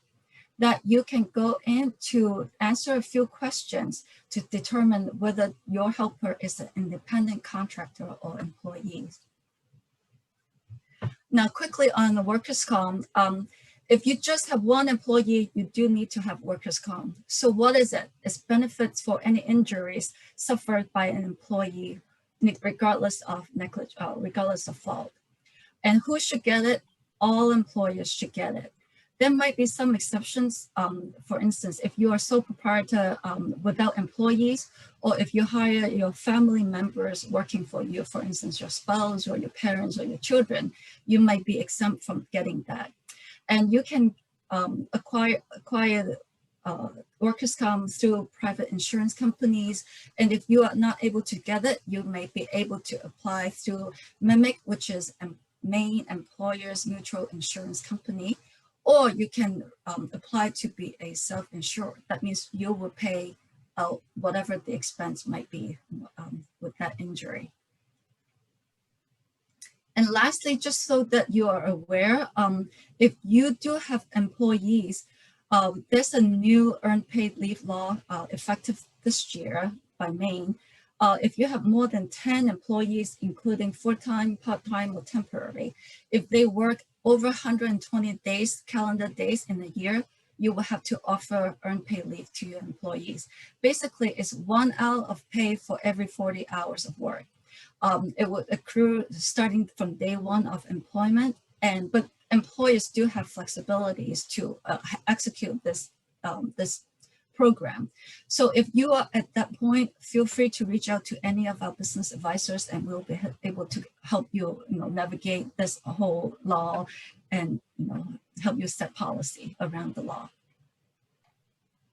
that you can go in to answer a few questions to determine whether your helper is an independent contractor or employee. Now, quickly on the workers' comp, if you just have one employee, you do need to have workers' comp. So what is it? It's benefits for any injuries suffered by an employee, regardless of fault. And who should get it? All employers should get it. There might be some exceptions. For instance, if you are sole proprietor without employees, or if you hire your family members working for you, for instance, your spouse or your parents or your children, you might be exempt from getting that. And you can acquire workers' comp through private insurance companies. And if you are not able to get it, you may be able to apply through MIMIC, which is a Maine Employers Mutual Insurance Company. Or you can apply to be a self-insured. That means you will pay out whatever the expense might be with that injury. And lastly, just so that you are aware, if you do have employees, there's a new earned paid leave law effective this year by Maine. If you have more than 10 employees, including full-time, part-time, or temporary, if they work over 120 days, calendar days in a year, you will have to offer earned paid leave to your employees. Basically, it's 1 hour of pay for every 40 hours of work. It would accrue starting from day one of employment, but employers do have flexibilities to execute this program. So if you are at that point, feel free to reach out to any of our business advisors, and we'll be able to help you, navigate this whole law and help you set policy around the law.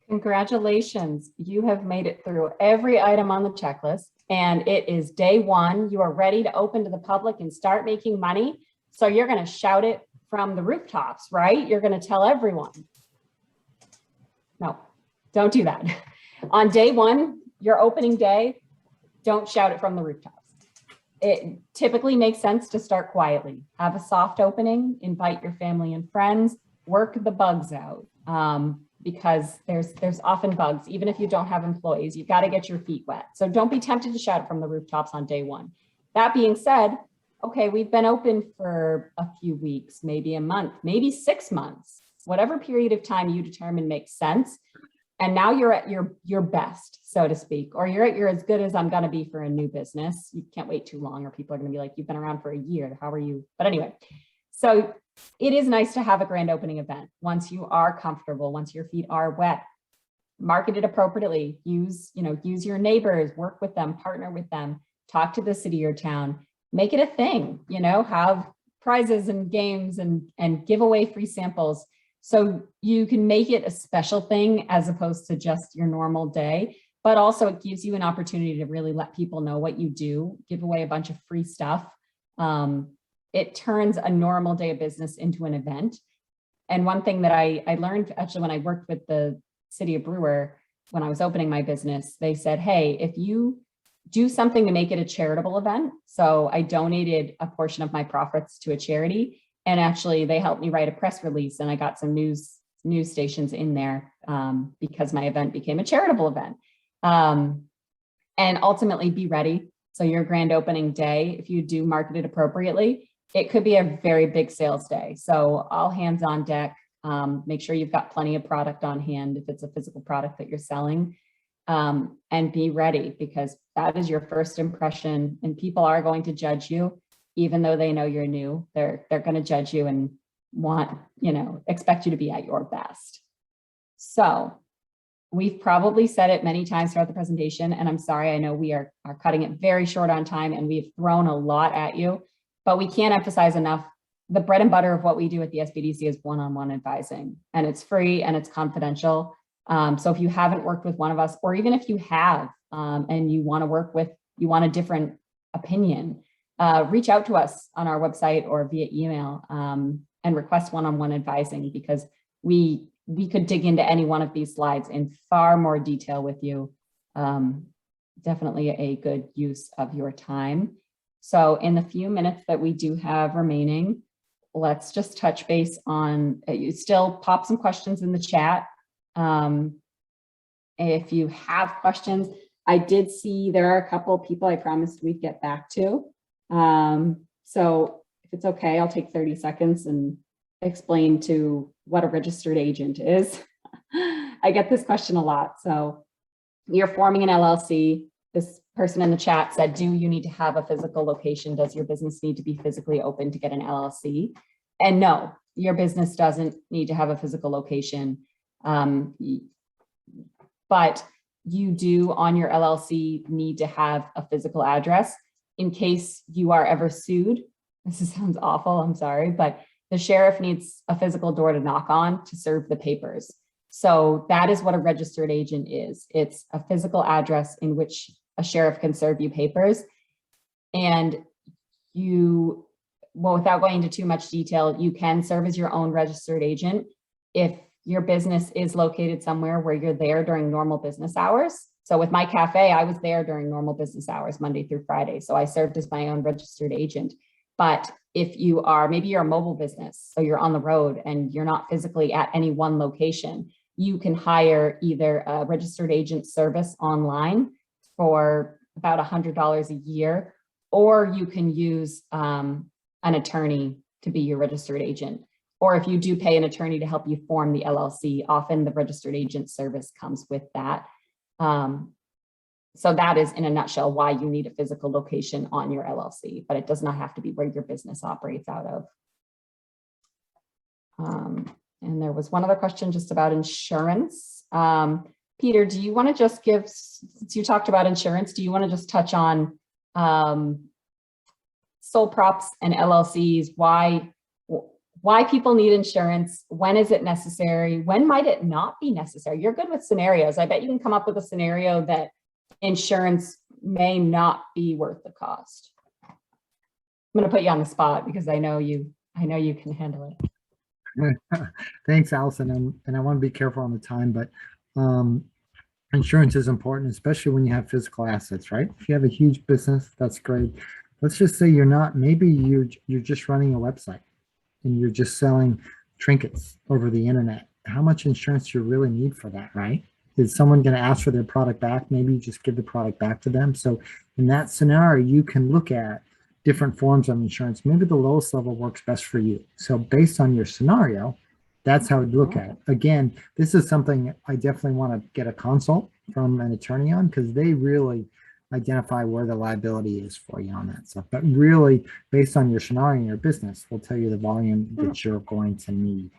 Congratulations. You have made it through every item on the checklist, and it is day one. You are ready to open to the public and start making money. So you're going to shout it from the rooftops, right? You're going to tell everyone. No, don't do that. On day one, your opening day, don't shout it from the rooftops. It typically makes sense to start quietly. Have a soft opening, invite your family and friends, work the bugs out. Because there's often bugs, even if you don't have employees, you've got to get your feet wet. So don't be tempted to shout it from the rooftops on day one. That being said, okay, we've been open for a few weeks, maybe a month, maybe 6 months, whatever period of time you determine makes sense. And now you're at your best, so to speak, or you're at your as good as I'm going to be for a new business. You can't wait too long, or people are going to be like, you've been around for a year. How are you? But anyway, so it is nice to have a grand opening event. Once you are comfortable, once your feet are wet, market it appropriately, use your neighbors, work with them, partner with them, talk to the city or town, make it a thing, have prizes and games and give away free samples. So you can make it a special thing as opposed to just your normal day, but also it gives you an opportunity to really let people know what you do, give away a bunch of free stuff. It turns a normal day of business into an event. And one thing that I learned actually when I worked with the city of Brewer, when I was opening my business, they said, hey, if you do something to make it a charitable event. So I donated a portion of my profits to a charity, and actually they helped me write a press release, and I got some news stations in there because my event became a charitable event. And ultimately be ready. So your grand opening day, if you do market it appropriately, it could be a very big sales day. So all hands on deck, make sure you've got plenty of product on hand if it's a physical product that you're selling, and be ready, because that is your first impression and people are going to judge you. Even though they know you're new, they're going to judge you and expect you to be at your best. So we've probably said it many times throughout the presentation, and I'm sorry, I know we are cutting it very short on time and we've thrown a lot at you. But we can't emphasize enough, the bread and butter of what we do at the SBDC is one-on-one advising, and it's free and it's confidential. So if you haven't worked with one of us, or even if you have and you want a different opinion, reach out to us on our website or via email and request one-on-one advising, because we could dig into any one of these slides in far more detail with you. Definitely a good use of your time. So in the few minutes that we do have remaining, let's just touch base on, you still pop some questions in the chat. If you have questions, I did see there are a couple of people I promised we'd get back to. So if it's okay, I'll take 30 seconds and explain to what a registered agent is. I get this question a lot. So you're forming an LLC. This person in the chat said, do you need to have a physical location? Does your business need to be physically open to get an LLC? And no, your business doesn't need to have a physical location. But you do on your LLC need to have a physical address in case you are ever sued. This sounds awful, I'm sorry, but the sheriff needs a physical door to knock on to serve the papers. So that is what a registered agent is. It's a physical address in which a sheriff can serve you papers. And you, well, without going into too much detail, you can serve as your own registered agent if your business is located somewhere where you're there during normal business hours. So with my cafe, I was there during normal business hours, Monday through Friday. So I served as my own registered agent. But if you are, maybe you're a mobile business, so you're on the road and you're not physically at any one location, you can hire either a registered agent service online for about $100 a year, or you can use an attorney to be your registered agent. Or if you do pay an attorney to help you form the LLC, often the registered agent service comes with that. So that is, in a nutshell, why you need a physical location on your LLC, but it does not have to be where your business operates out of. And there was one other question just about insurance. Peter, do you want to just give, since you talked about insurance, do you want to just touch on sole props and LLCs, why people need insurance, when is it necessary, when might it not be necessary? You're good with scenarios. I bet you can come up with a scenario that insurance may not be worth the cost. I'm going to put you on the spot because I know you can handle it. Thanks, Allison. And I want to be careful on the time, but insurance is important, especially when you have physical assets, right? If you have a huge business, that's great. Let's just say you're not, maybe you're just running a website and you're just selling trinkets over the internet. How much insurance do you really need for that, right? Is someone going to ask for their product back? Maybe you just give the product back to them. So in that scenario, you can look at different forms of insurance. Maybe the lowest level works best for you. So based on your scenario, that's how I'd look at it. Again, this is something I definitely want to get a consult from an attorney on, because they really identify where the liability is for you on that stuff. But really, based on your scenario and your business, will tell you the volume that you're going to need.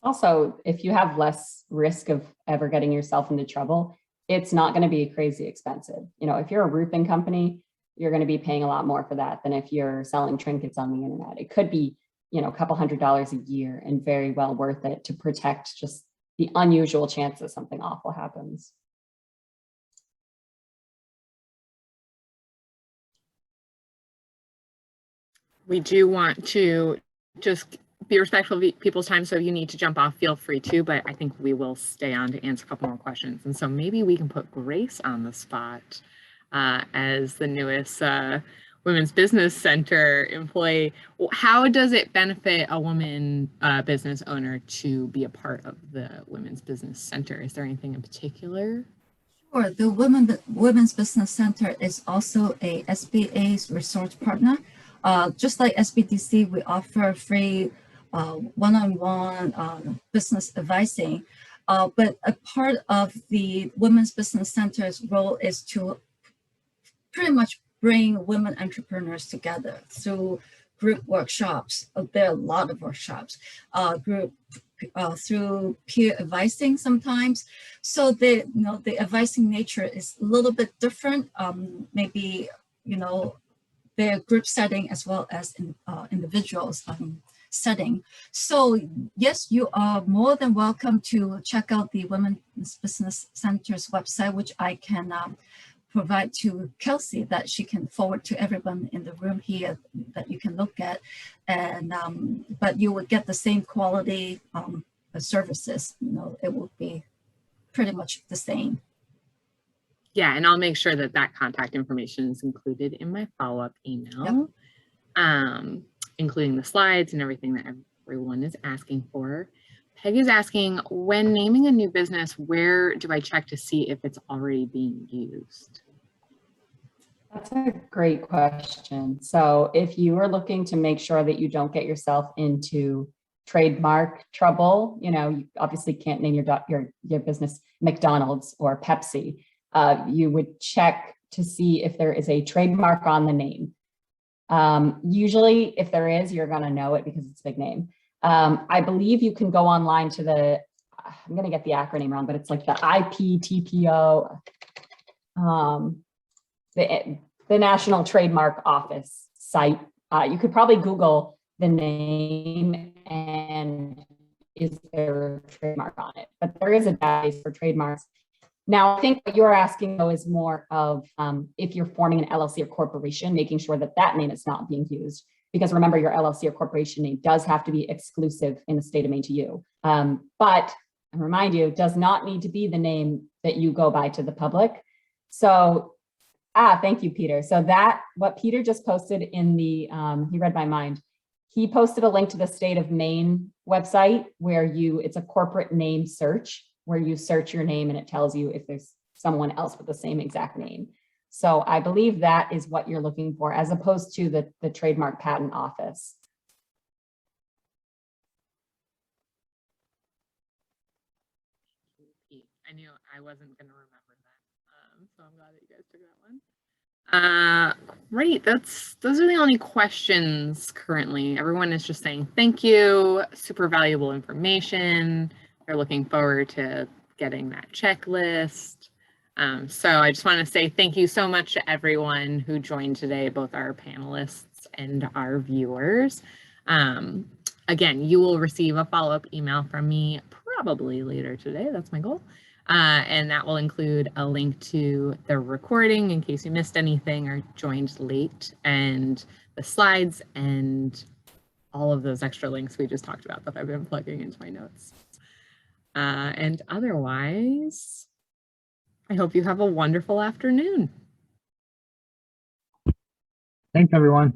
Also, if you have less risk of ever getting yourself into trouble, it's not going to be crazy expensive. You know, if you're a roofing company, you're going to be paying a lot more for that than if you're selling trinkets on the internet. It could be, you know, a couple $100s a year and very well worth it to protect just the unusual chance that something awful happens. We do want to just be respectful of people's time, so if you need to jump off, feel free to, but I think we will stay on to answer a couple more questions. And so maybe we can put Grace on the spot as the newest Women's Business Center employee. How does it benefit a woman business owner to be a part of the Women's Business Center? Is there anything in particular? Sure. The Women's Business Center is also a SBA's resource partner. Just like SBDC, we offer free one-on-one business advising, but a part of the Women's Business Center's role is to pretty much bring women entrepreneurs together through group workshops. There are a lot of workshops, through peer advising sometimes. So the advising nature is a little bit different. Maybe, their group setting as well as individuals setting. So yes, you are more than welcome to check out the Women's Business Center's website, which I can provide to Kelsey, that she can forward to everyone in the room here that you can look at. And but you will get the same quality services. It will be pretty much the same. Yeah, and I'll make sure that contact information is included in my follow-up email, yep. Including the slides and everything that everyone is asking for. Peg is asking, when naming a new business, where do I check to see if it's already being used? That's a great question. So if you are looking to make sure that you don't get yourself into trademark trouble, you obviously can't name your business McDonald's or Pepsi. You would check to see if there is a trademark on the name. Usually if there is, you're going to know it because it's a big name. I believe you can go online to I'm going to get the acronym wrong, but it's like the IPTPO, the National Trademark Office site. You could probably Google the name and is there a trademark on it, but there is a database for trademarks. Now, I think what you're asking, though, is more of if you're forming an LLC or corporation, making sure that name is not being used. Because remember, your LLC or corporation name does have to be exclusive in the state of Maine to you. But I remind you, it does not need to be the name that you go by to the public. So Thank you, Peter. So what Peter just posted in the, he read my mind. He posted a link to the state of Maine website where it's a corporate name search, where you search your name and it tells you if there's someone else with the same exact name. So I believe that is what you're looking for, as opposed to the trademark patent office. I knew I wasn't going to remember that. So I'm glad that you guys took that one. Great. Those are the only questions currently. Everyone is just saying thank you. Super valuable information. They're looking forward to getting that checklist. So I just want to say thank you so much to everyone who joined today, both our panelists and our viewers. Again, you will receive a follow-up email from me probably later today. That's my goal. And that will include a link to the recording in case you missed anything or joined late, and the slides and all of those extra links we just talked about that I've been plugging into my notes. And otherwise, I hope you have a wonderful afternoon. Thanks, everyone.